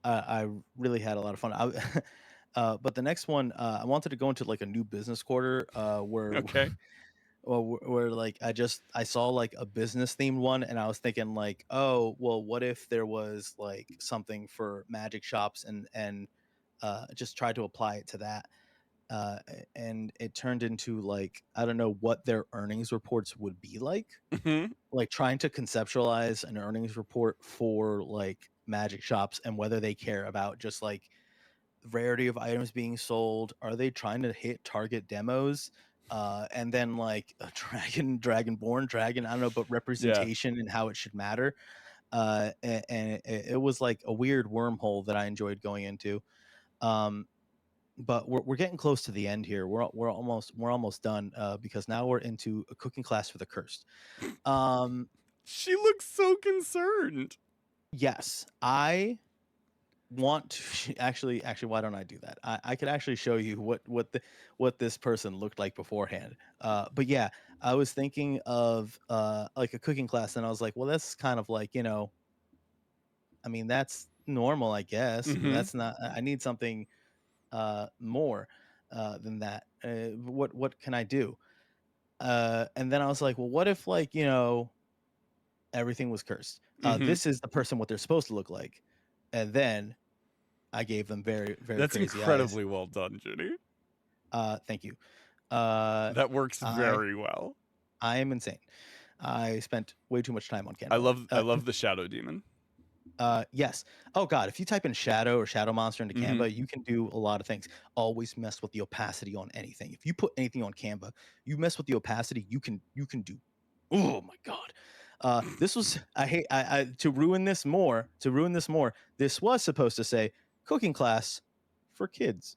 I really had a lot of fun. But the next one, I wanted to go into like a new business quarter where where like I saw like a business themed one, and I was thinking like, oh well, what if there was like something for magic shops and just tried to apply it to that. And it turned into like I don't know what their earnings reports would be like. Like trying to conceptualize an earnings report for like magic shops and whether they care about just like rarity of items being sold. Are they trying to hit target demos? And then like a dragonborn dragon, I don't know, but representation and how it should matter. And it was like a weird wormhole that I enjoyed going into. But we're getting close to the end here. We're almost done because now we're into a cooking class for the cursed. She looks so concerned. Yes, I want to actually why don't I do that? I could actually show you what this person looked like beforehand. But yeah, I was thinking of like a cooking class, and I was like, well, that's kind of like, you know, I mean, that's normal, I guess. But that's not. I need something more than that. What can I do? And then I was like, well, what if like, you know, everything was cursed? This is the person what they're supposed to look like, and then I gave them very That's crazy incredibly eyes. well done, Jenny. Thank you. That works very well. I am insane. I spent way too much time on Canva. I love the shadow demon. Yes. Oh God, if you type in shadow or shadow monster into Canva, you can do a lot of things. Always mess with the opacity on anything. If you put anything on Canva, you mess with the opacity, you can do. Oh my God. This was I to ruin this more. This was supposed to say cooking class for kids.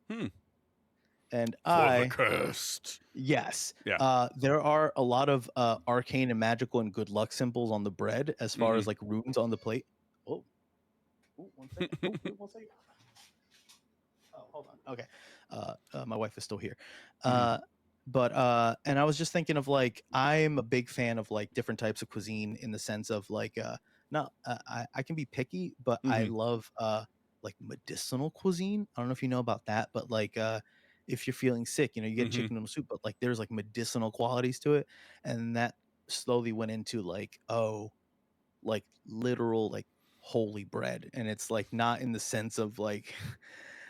And for the cursed. Yes. Yeah. There are a lot of arcane and magical and good luck symbols on the bread as far as like runes on the plate. Oh, one second. One second. Oh, hold on. Okay. My wife is still here. But and I was just thinking of like I'm a big fan of like different types of cuisine in the sense of like not I can be picky, but I Mhm. love like medicinal cuisine. I don't know if you know about that, but like if you're feeling sick, you get Mhm. chicken noodle soup, but like there's like medicinal qualities to it, and that slowly went into like like literal like holy bread, and it's like not in the sense of like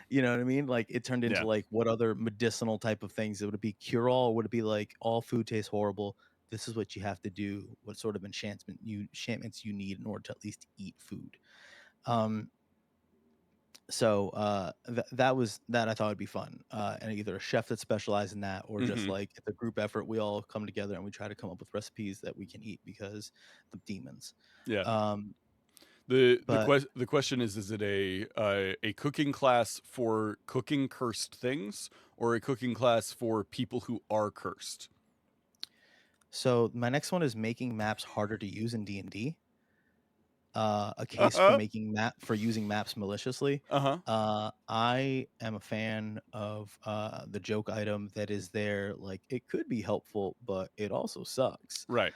you know what I mean? Like it turned into Yeah. like what other medicinal type of things? Would it be cure all? Would it be like all food tastes horrible? This is what you have to do. What sort of enchantments you need in order to at least eat food? Um, so that was that I thought would be fun. And either a chef that specialized in that, or just Mhm. like it's a group effort. We all come together and we try to come up with recipes that we can eat because the demons. Yeah. Um, The but the question is it a cooking class for cooking cursed things or a cooking class for people who are cursed? so my next one is making maps harder to use in D&D. A case for Uh-huh. using maps maliciously. Uh-huh. I am a fan of the joke item that is there. Like it could be helpful, but it also sucks. Right.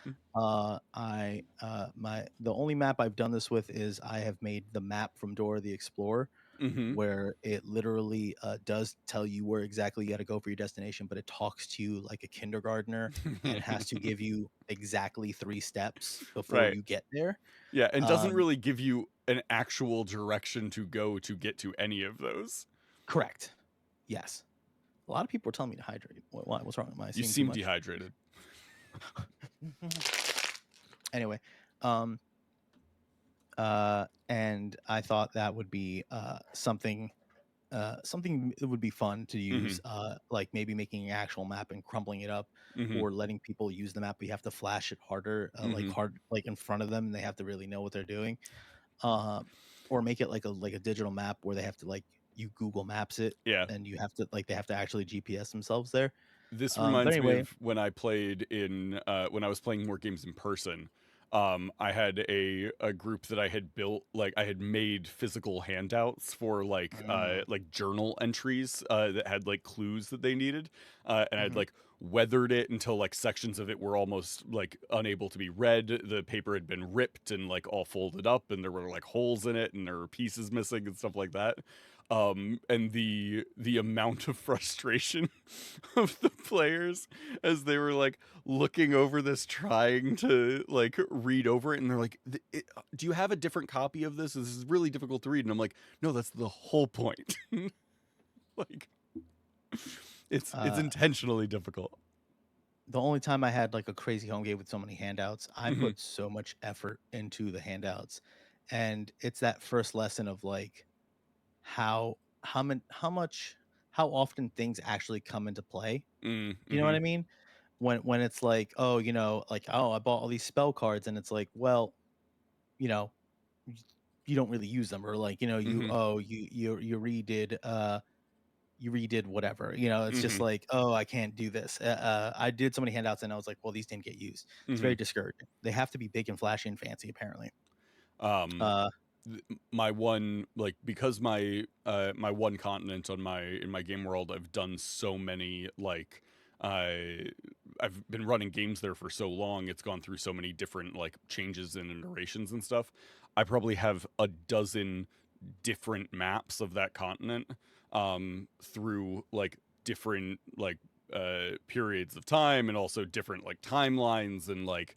The only map I've done this with is I have made the map from Dora the Explorer, Mhm. where it literally does tell you where exactly you got to go for your destination, but it talks to you like a kindergartner and has to give you exactly 3 steps before Right. you get there. Yeah, and doesn't Um, really give you an actual direction to go to get to any of those. Correct. Yes. A lot of people are telling me to hydrate. Why? What's wrong? Am I You seeing too seem much? dehydrated. Anyway, and I thought that would be something that would be fun to use, Mhm. like maybe making an actual map and crumbling it up, Mhm. or letting people use the map. We have to flash it harder, Mhm. like in front of them, and they have to really know what they're doing. Um, or make it like a digital map where they have to like you Google Maps it, Yeah. and you have to like they have to actually GPS themselves there. This But reminds me anyway, of when I played in when I was playing more games in person. I had a group that I had built, like I had made physical handouts for mm, like journal entries that had like clues that they needed, and I'd mhm. like weathered it until like sections of it were almost like unable to be read. The paper had been ripped and like all folded up, and there were like holes in it, and there were pieces missing and stuff like that. And the amount of frustration of the players as they were like looking over this trying to like read over it, and they're like, do you have a different copy of this? This is really difficult to read. And I'm like, no, that's the whole point. Like it's Uh, intentionally difficult. the only time I had like a crazy home game with so many handouts, I Hmm. put so much effort into the handouts, and it's that first lesson of like how how much how often things actually come into play. You know what Mm-hmm. I mean? When it's like, oh, like, oh, I bought all these spell cards, and it's like, well, you know, y- you don't really use them, or like, Mm-hmm. you redid whatever. It's just Mm-hmm. like, oh, I can't do this. I did so many handouts, and I was like, well, these didn't get used. It's Mm-hmm. very discouraging. They have to be big and flashy and fancy, apparently. um Uh, my one, like, because my one continent on my in my game world, I've done so many like uh I've been running games there for so long, it's gone through so many different like changes and iterations and stuff. I probably have a dozen different maps of that continent through like different like periods of time, and also different like timelines, and like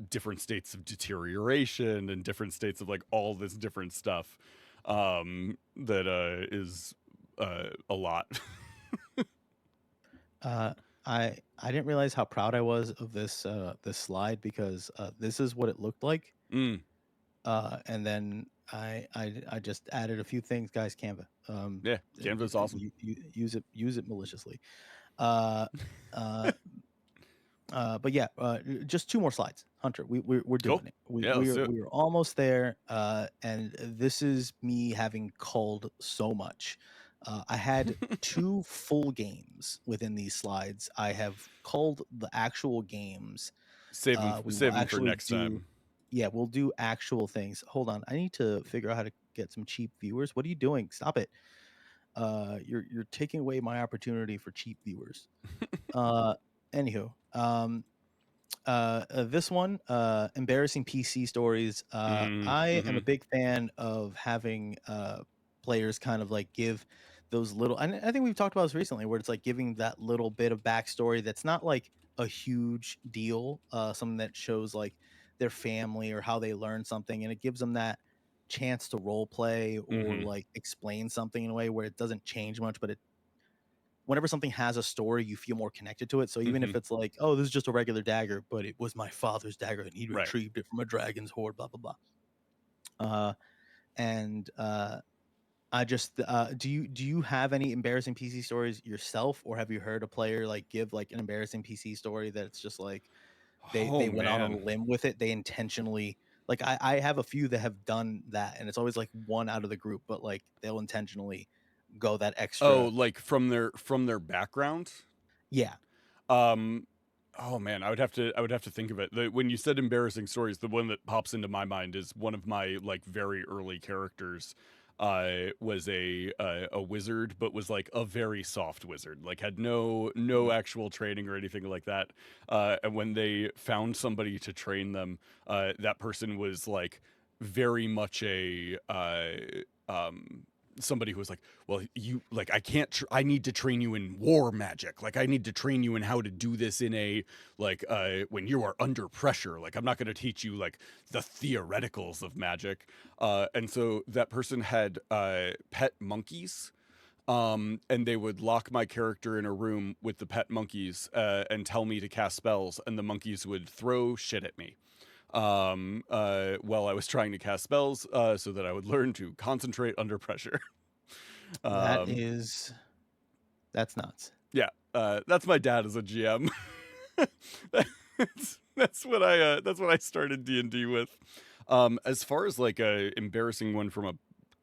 different states of deterioration, and different states of like all this different stuff that is a lot. uh, I didn't realize how proud I was of this slide, because this is what it looked like. Mm, And then I just added a few things, guys. Canva. yeah, Canva's awesome. Use it maliciously. Uh, uh, but yeah, just 2 more slides, Hunter. We're Cool. doing it. We Yeah, we let's are do it. we are almost there. And this is me having culled so much. I had 2 full games within these slides. I have culled the actual games. We will Save them for actually next do. time. Yeah, we'll do actual things. Hold on, I need to figure out how to get some cheap viewers. What are you doing? Stop it. You're taking away my opportunity for cheap viewers. Anywho, this one, embarrassing PC stories. I am a Mm-hmm. big fan of having players kind of like give those little, and I think we've talked about this recently, where it's like giving that little bit of backstory that's not like a huge deal, something that shows like their family or how they learn something, and it gives them that chance to role play or Mm-hmm. like explain something in a way where it doesn't change much, but it whenever something has a story, you feel more connected to it. So even Mm-hmm. if it's like, oh, this is just a regular dagger, but it was my father's dagger and he Right. retrieved it from a dragon's hoard, blah blah blah. And I just do you have any embarrassing PC stories yourself, or have you heard a player like give like an embarrassing PC story that it's just like Oh they went out on a man. limb with it, they intentionally like I have a few that have done that, and it's always like one out of the group, but like they'll intentionally go that Oh, extra. like from their background. Yeah. Um, oh man, I would have to think of it. When you said embarrassing stories, the one that pops into my mind is one of my like very early characters. Was a wizard, but was like a very soft wizard. Like had no Mhm. actual training or anything like that. And when they found somebody to train them, that person was like very much a somebody who was like, well, you like I can't I need to train you in war magic, like I need to train you in how to do this in a like when you are under pressure, like I'm not going to teach you like the theoreticals of magic. And so that person had pet monkeys, and they would lock my character in a room with the pet monkeys, and tell me to cast spells, and the monkeys would throw shit at me while I was trying to cast spells, so that I would learn to concentrate under pressure. That um is that's nuts. yeah, that's my dad as a GM. That's what I started D&D with. As far as like a embarrassing one from a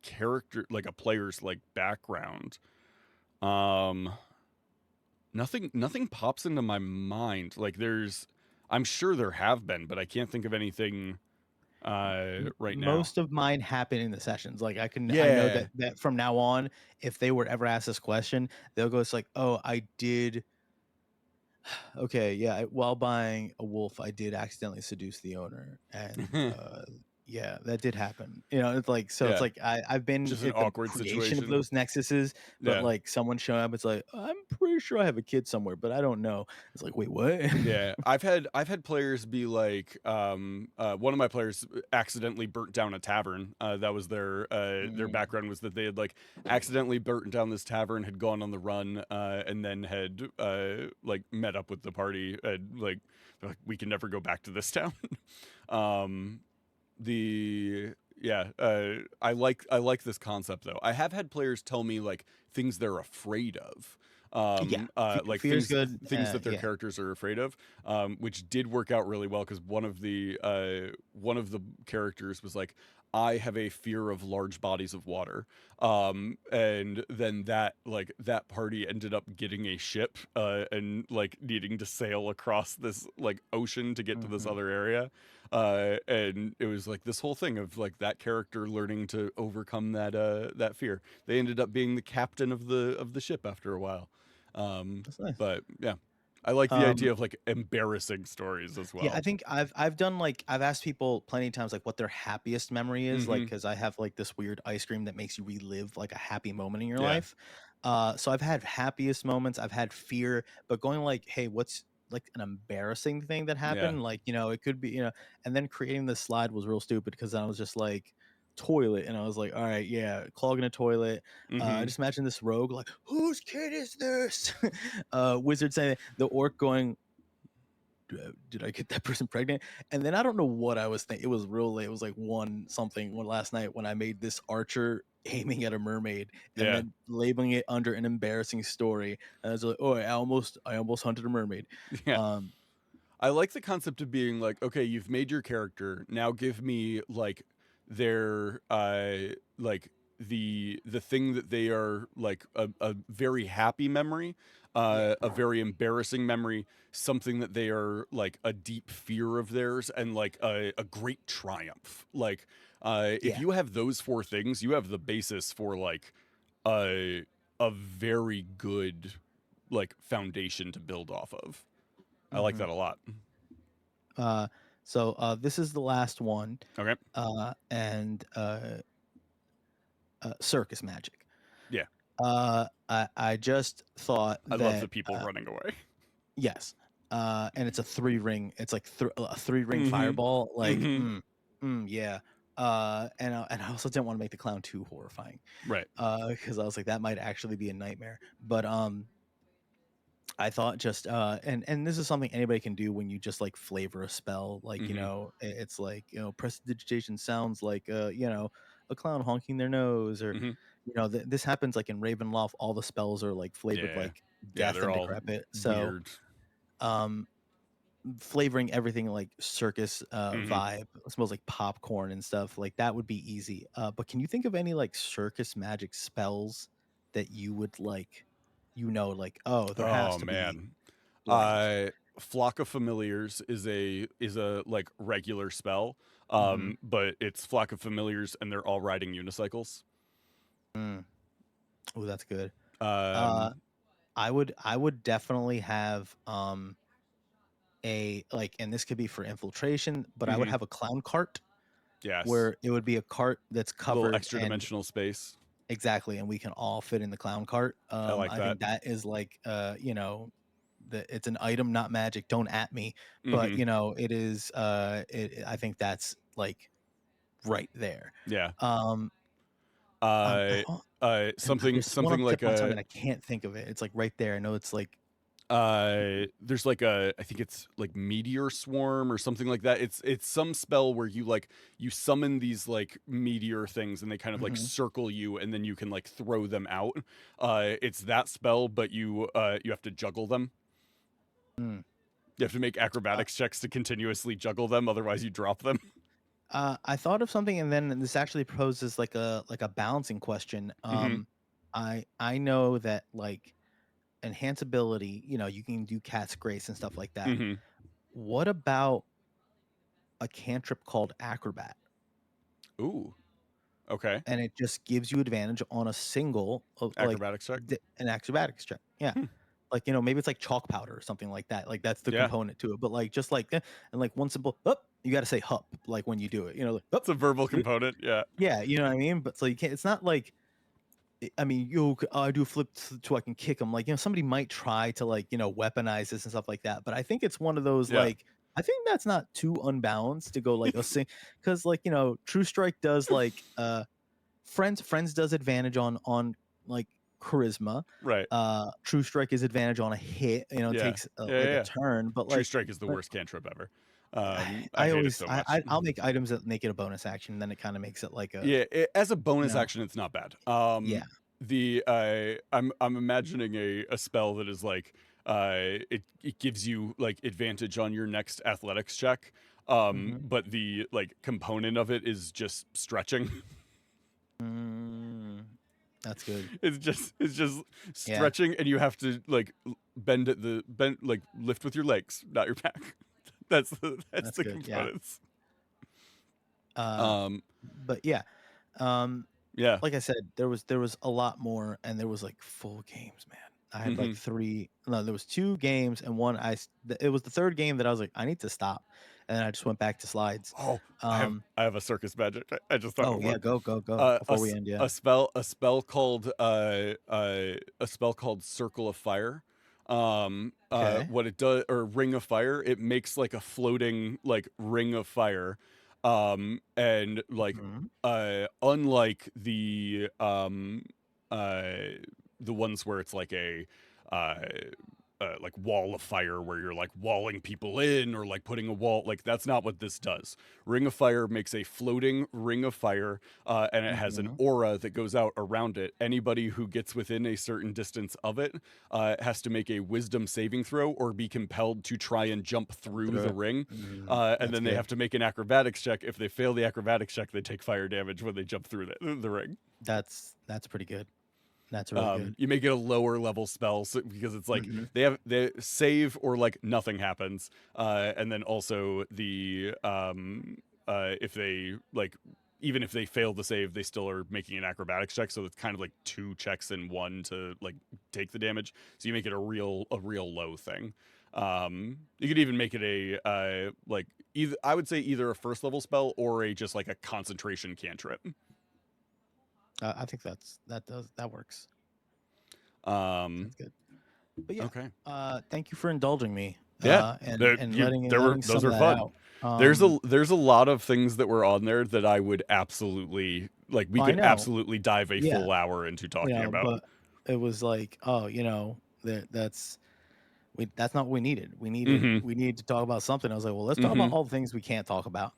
character, like a player's like background, um nothing pops into my mind. Like I'm sure there have been, but I can't think of anything right now. Most of mine happen in the sessions. Like I know Yeah. that from now on, if they were ever asked this question, they'll go, it's like, oh, I did. Okay, yeah. While buying a wolf, I did accidentally seduce the owner, and yeah, that did happen. It's like so. It's Yeah, like I've been just an at the awkward creation of situation. those nexuses, but Yeah. like someone showing up, it's like I'm pretty sure I have a kid somewhere, but I don't know. It's like, wait, what? Yeah, I've had players be like, one of my players accidentally burnt down a tavern. That was their Mm, background, was that they had like accidentally burnt down this tavern, had gone on the run, and then had like met up with the party, and like they're like, we can never go back to this town. um, the yeah, I like this concept though. I have had players tell me like things they're afraid of, yeah, like fear's things good. things that their Yeah. characters are afraid of, which did work out really well because one of the characters was like, I have a fear of large bodies of water, and then that party ended up getting a ship, and like needing to sail across this like ocean to get to this Hmm. other area, and it was like this whole thing of like that character learning to overcome that fear. They ended up being the captain of the ship after a while. That's nice. But yeah, I like the Um, idea of like embarrassing stories as Yeah, I well. think I've done like I've asked people plenty of times like what their happiest memory is, like Mm-hmm. because I have like this weird ice cream that makes you relive like a happy moment in your Yeah. life. So I've had happiest moments, I've had fear, but going like, hey, what's like an embarrassing thing that Yeah. happened? Like, it could be, and then creating this slide was real stupid because I was just like toilet, and I was like, all right, yeah, clogging a toilet. I Mm-hmm. just imagine this rogue like, whose kid is this? Wizard saying the orc going, did I get that person pregnant? And then I don't know what I was thinking. It was real late. It was like one last night when I made this archer aiming at a mermaid and Yeah. then labeling it under an embarrassing story. And I was like, oh, I almost hunted a mermaid. Yeah. Um, I like the concept of being like, okay, you've made your character. Now give me like their like the thing that they are like a very happy memory, yeah, a very embarrassing memory, something that they are like a deep fear of theirs, and like a great triumph. Like if yeah, you have those four things, you have the basis for like a a very good like foundation to build off of. I like that a lot. So this is the last one, Okay. and circus magic. Yeah. I just thought I that love the people running away. yes, and it's a 3-ring. It's like a 3-ring Mhm. fireball. Like, Mhm. yeah. And I also didn't want to make the clown too horrifying, Right. because I was like that might actually be a nightmare. But I thought just and this is something anybody can do when you just like flavor a spell. Like, Mhm. it's like, prestidigitation sounds like a clown honking their nose, or Mhm. this happens like in Ravenloft. All the spells are like flavored Yeah. like Yeah, death they're and all decrepit. So weird. um flavoring everything like circus Mhm. vibe. It smells like popcorn and stuff. Like that would be easy. But can you think of any like circus magic spells that you would like, like, oh, there has Oh to be man. blank. Flock of Familiars is a like regular spell. Mm-hmm. But it's Flock of Familiars and they're all riding unicycles. Oh, that's good. Uh, Um I would definitely have a like, and this could be for infiltration, but I would mhm. have a clown cart Yes. where it would be a cart that's Little covered, extra and dimensional space. exactly, and we can all fit in the clown cart. I like I that. think that is like it's an item, not magic. Don't at me, but Mhm. it is I think that's like right there. Yeah. Um, I Uh don't, and something there's one on something the tip like of my tongue a and I can't think of it. It's like right there. I know it's like. there's like I think it's like meteor swarm or something like that. It's some spell where you summon these like meteor things and they kind of like Mhm. circle you and then you can like throw them out. It's that spell, but you have to juggle them. Mm. You have to make Uh, acrobatics checks to continuously juggle them, otherwise you drop them. I thought of something, and then this actually poses like a balancing question. Hmm. I know that like enhance ability, you can do cat's grace and stuff like that. Hmm. What about a cantrip called acrobat? Ooh. Okay. And it just gives you advantage on a single of like Acrobatics check. an acrobatics check. Yeah. Hmm. Like, maybe it's like chalk powder or something like that. Like that's the Yeah. component to it. But like just like and like one simple you got to say hup like when you do it. Like It's a verbal component. Yeah. yeah, you know what I mean? But so you can't, it's not like, I mean, I do a flip so I can kick them. Like, somebody might try to like, weaponize this and stuff like that. But I think it's one of those Yeah. like, I think that's not too unbalanced to go like a sing, because like, True Strike does like friends does advantage on like charisma. Right. True Strike is advantage on a hit. It Yeah. takes Yeah. like a Yeah. turn, but True like Strike is the worst cantrip ever. I I hate it always so much. I'll make items that make it a bonus action. Then it kind of makes it like a Yeah, as a you bonus know action, it's not bad. yeah. I'm imagining a spell that is like it gives you like advantage on your next athletics check. Hmm. But the like component of it is just stretching. Mm, that's good. It's just Yeah, stretching, and you have to like bend like lift with your legs, not your back. That's that's the good. Yeah. components. Uh, Um, but yeah, um, yeah. like I said, there was a lot more, and there was like full games, man. I had like Hmm. three. No, there was two games, and one it was the third game that I was like, I need to stop, and then I just went back to slides. Oh, Um, I have a circus magic. I just thought oh of yeah, one. go go go before we end. Yeah. A spell called Circle of Fire. Okay. What it does, or Ring of Fire, it makes like a floating like ring of fire. And like Mhm. unlike uh the ones where it's uh like wall of fire where you're like walling people in or like putting a wall, like that's not what this does. Ring of Fire makes a floating ring of fire, and it has an Mhm. aura that goes out around it. Anybody who gets within a certain distance of it has to make a wisdom saving throw or be compelled to try and jump through Through the it. ring. And That's then they good. have to make an acrobatics check. If they fail the acrobatics check, they take fire damage when they jump through the ring. That's pretty good. That's really good. You make it a lower level spell because it's like Mhm. they save or like nothing happens, and then also the if they like even if they fail the save, they still are making an acrobatics check. So it's kind of like 2 checks in one to like take the damage. So you make it a real low thing. You could even make it a like either, I would say either a first level spell or a just like a concentration cantrip. I think that works. Um, That's good. But yeah, okay. thank you for indulging me. Yeah, And letting those some are of that fun. out. There's a lot of things that were on there that I would absolutely like. We I could know. absolutely dive a Yeah, full hour into talking about. but it was like, oh, that's not what we needed. Hmm. We needed to talk about something. I was like, well, let's talk Hmm. about all the things we can't talk about.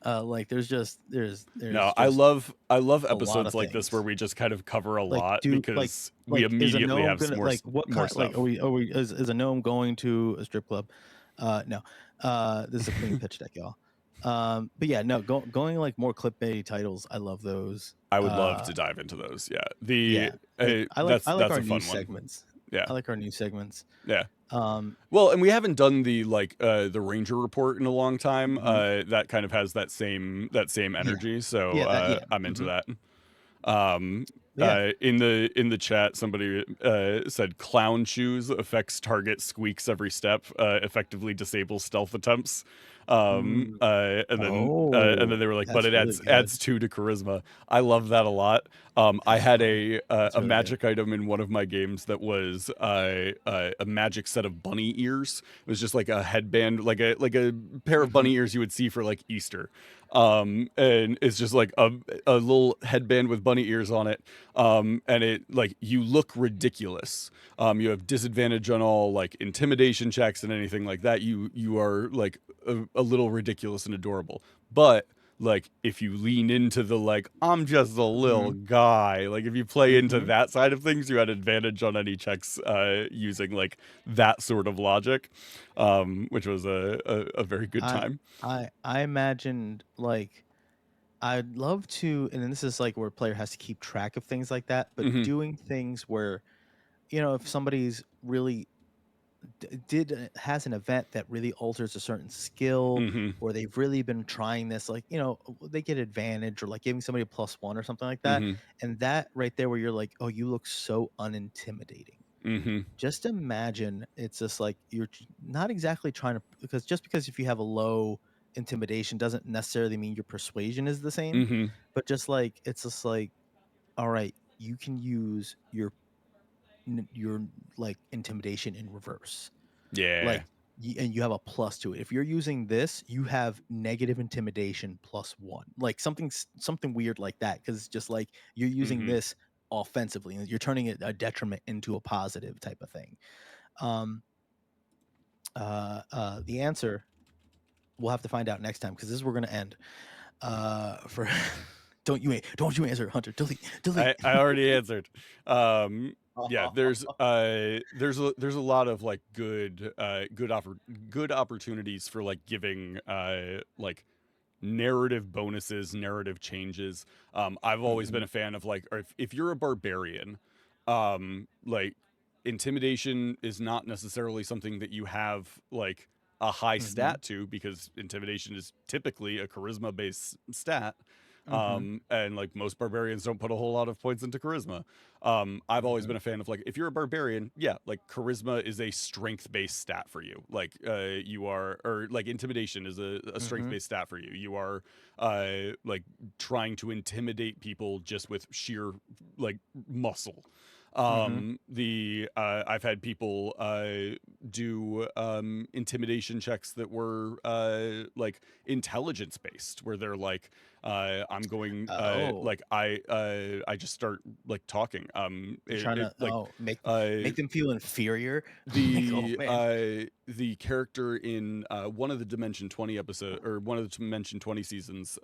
Like there's No, just I love a lot episodes of like this where things. we just kind of cover a Like, lot because we is a immediately gnome have gonna more like what more kind? Like, stuff. is a gnome going to a strip club? No. This is a clean pitch deck, y'all. But yeah, no, going like more clickbait titles. I love those. I would love to dive into those. Yeah, Yeah, like I like that's our a fun news one. segments. Yeah, I like our news segments. yeah. Um, Well, and we haven't done the like the Ranger report in a long time. mhm. That kind of has that same Yeah, energy. So yeah. I'm into Mhm. that. Yeah. In the chat, somebody said clown shoes affects target squeaks every step, effectively disables stealth attempts. Mm. And then they were like, but That's it really adds good. 2 to charisma. I love that a lot. I That's had really that's a really good. magic item in one of my games that was a magic set of bunny ears. It was just like a headband, like a pair of bunny Mhm. ears you would see for like Easter. And it's just like a little headband with bunny ears on it. And it like you look ridiculous. You have disadvantage on all like intimidation checks and anything like that. You are like a little ridiculous and adorable. But like if you lean into the like I'm just a little Mhm. guy, like if you play into Mhm. that side of things, you had advantage on any checks using like that sort of logic, which was a very good I time. I imagined like I'd love to, and then this is like where a player has to keep track of things like that, but Hmm. doing things where, if somebody's really has an event that really alters a certain skill, Hmm. or they've really been trying this, like, they get advantage, or like giving somebody a +1 or something like that. Hmm. And that right there where you're like, oh, you look so unintimidating. Hmm. Just imagine it's just like not exactly trying to, because if you have a low intimidation doesn't necessarily mean your persuasion is the same, Hmm. but just like it's just like, all right, you can use your like intimidation in reverse, Yeah. like, and you have a plus to it. If you're using this, you have negative intimidation +1, like something weird like that, because it's just like you're using Hmm. this offensively and you're turning it a detriment into a positive type of thing. um the answer we'll have to find out next time, because this is where we're going to end. For don't you answer, Hunter. Delete. I already answered. Yeah, there's a lot of like good opportunities for like giving like narrative bonuses, narrative changes. I've always been Mhm, a fan of like, or if you're a barbarian, like intimidation is not necessarily something that you have like a high mhm, stat to, because intimidation is typically a charisma based stat. mhm, And like most barbarians don't put a whole lot of points into charisma. I've always mhm, been a fan of like, if you're a barbarian, yeah, like charisma is a strength based stat for you. Like you are, or like intimidation is a strength mhm, based stat for you. You are like trying to intimidate people just with sheer like muscle. mhm. The I've had people do intimidation checks that were like intelligence based, where they're like, I'm going Oh, like I just start like talking. you're trying to Like uh make them feel inferior. Like, oh the man. character in one of the Dimension 20 episode, or one of the Dimension 20 seasons,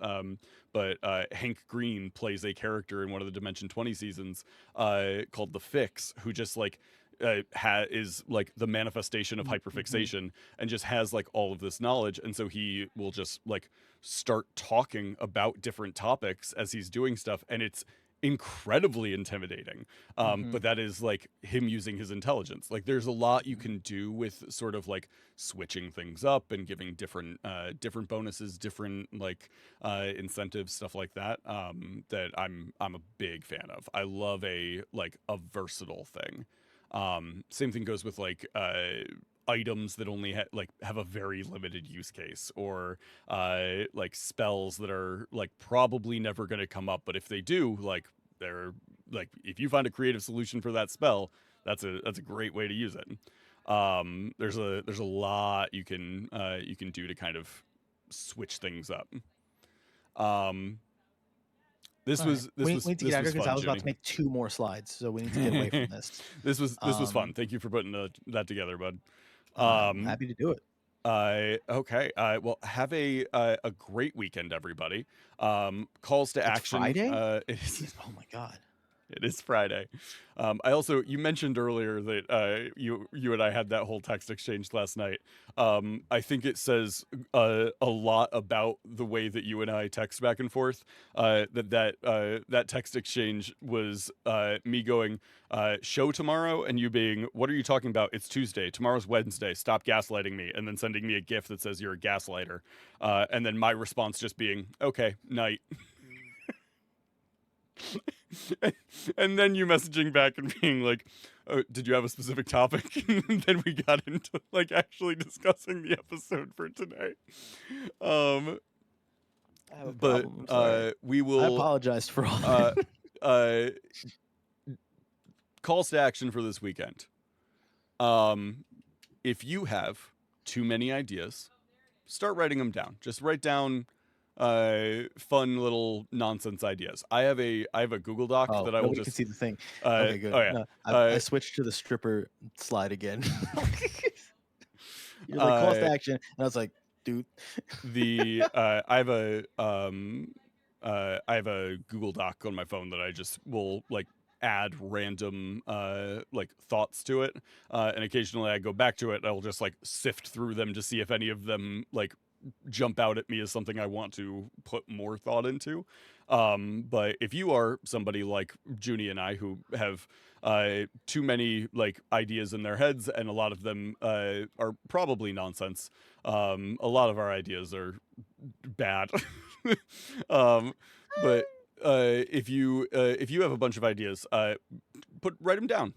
but Hank Green plays a character in one of the Dimension 20 seasons called the Fix, who just like is like the manifestation of Mhm, hyperfixation, and just has like all of this knowledge, and so he will just like start talking about different topics as he's doing stuff, and incredibly intimidating. But that is like him using his intelligence. Like there's a lot you can do with sort of like switching things up and giving different bonuses, different like incentives, stuff like that. That I'm a big fan of. I love a versatile thing. Same thing goes with like items that only have a very limited use case, or like spells that are like probably never going to come up, but if they do, like they're like, if you find a creative solution for that spell, that's a great way to use it. There's a lot you can do to kind of switch things up. This All right. was We need to get out of here because I fun, was about Junie. to make 2 more slides, so we need to get away from this. This was fun. Thank you for putting that together, bud. I'm happy to do it. Okay. Well, have a great weekend, everybody. Calls to It's action. Friday? It is, Oh my god. it is Friday. I also, you mentioned earlier that you and I had that whole text exchange last night. I think it says a lot about the way that you and I text back and forth. That text exchange was me going, show tomorrow, and you being, what are you talking about? It's Tuesday. Tomorrow's Wednesday. Stop gaslighting me. And then sending me a GIF that says you're a gaslighter. And then my response just being, okay, night. And then you messaging back and being like, oh, did you have a specific topic? And then we got into like actually discussing the episode for today. I have a But problem. I'm sorry. we will I apologize for all that. calls to action for this weekend. If you have too many ideas, start writing them down. Just write down fun little nonsense ideas. I have a Google Doc that I will nobody can just see the thing. Okay, good. oh yeah. No, I switched to the stripper slide again. You're like, calls to action, and I was like, dude. I have a Google Doc on my phone that I just will like add random like thoughts to it, and occasionally I go back to it. I'll just like sift through them to see if any of them like jump out at me as something I want to put more thought into. But if you are somebody like Junie and I who have too many like ideas in their heads, and a lot of them are probably nonsense. A lot of our ideas are bad. But if you have a bunch of ideas, write them down.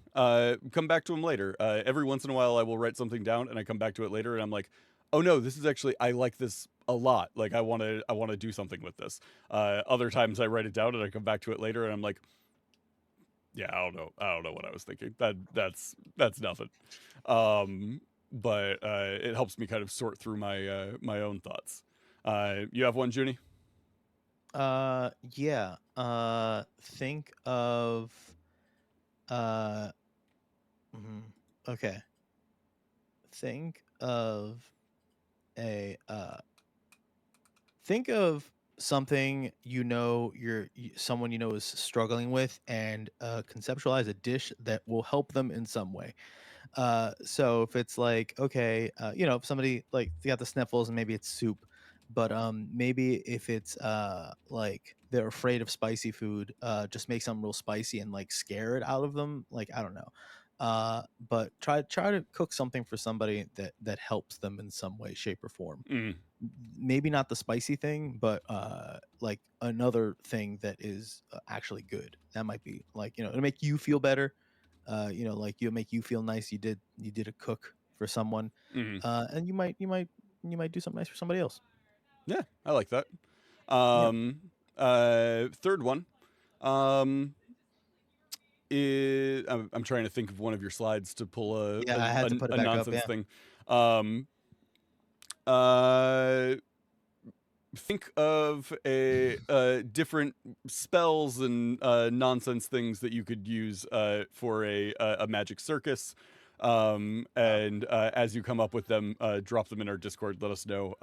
Come back to them later. Every once in a while, I will write something down, and I come back to it later, and I'm like, oh no, this is actually, I like this a lot. Like I want to do something with this. Other times I write it down and I come back to it later and I'm like, yeah, I don't know what I was thinking. That's nothing. But it helps me kind of sort through my own thoughts. You have one, Junie? Yeah. Think of okay. Think of something someone you know is struggling with, and conceptualize a dish that will help them in some way. So if it's like, okay, if somebody like they got the sniffles and maybe it's soup, but maybe if it's like they're afraid of spicy food, just make something real spicy and like scare it out of them. Like, I don't know. But try to cook something for somebody that helps them in some way, shape, or form. Maybe not the spicy thing, but like another thing that is actually good. That might be like, it'll make you feel better. Like you'll make you feel nice. You did a cook for someone, and you might do something nice for somebody else. Yeah, I like that. Third one. I'm trying to think of one of your slides to pull I had to put it a back nonsense up, thing. Think of a different spells and nonsense things that you could use for a magic circus. And as you come up with them, drop them in our Discord. Let us know.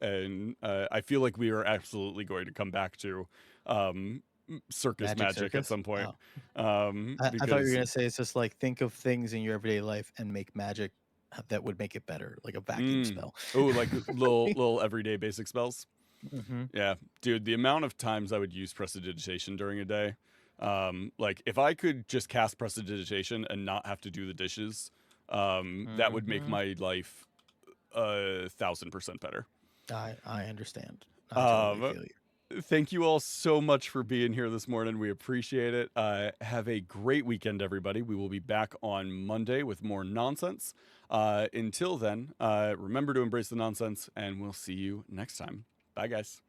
And I feel like we are absolutely going to come back to circus magic at some point. I thought you were gonna say it's just like think of things in your everyday life and make magic that would make it better, like a vacuum spell. Oh, like little everyday basic spells. Mm-hmm. Yeah, dude, the amount of times I would use prestidigitation during a day, Like if I could just cast prestidigitation and not have to do the dishes, that would make my life 1,000% better. I understand. I totally feel you. Thank you all so much for being here this morning. We appreciate it. Have a great weekend, everybody. We will be back on Monday with more nonsense. Until then, remember to embrace the nonsense, and we'll see you next time. Bye, guys.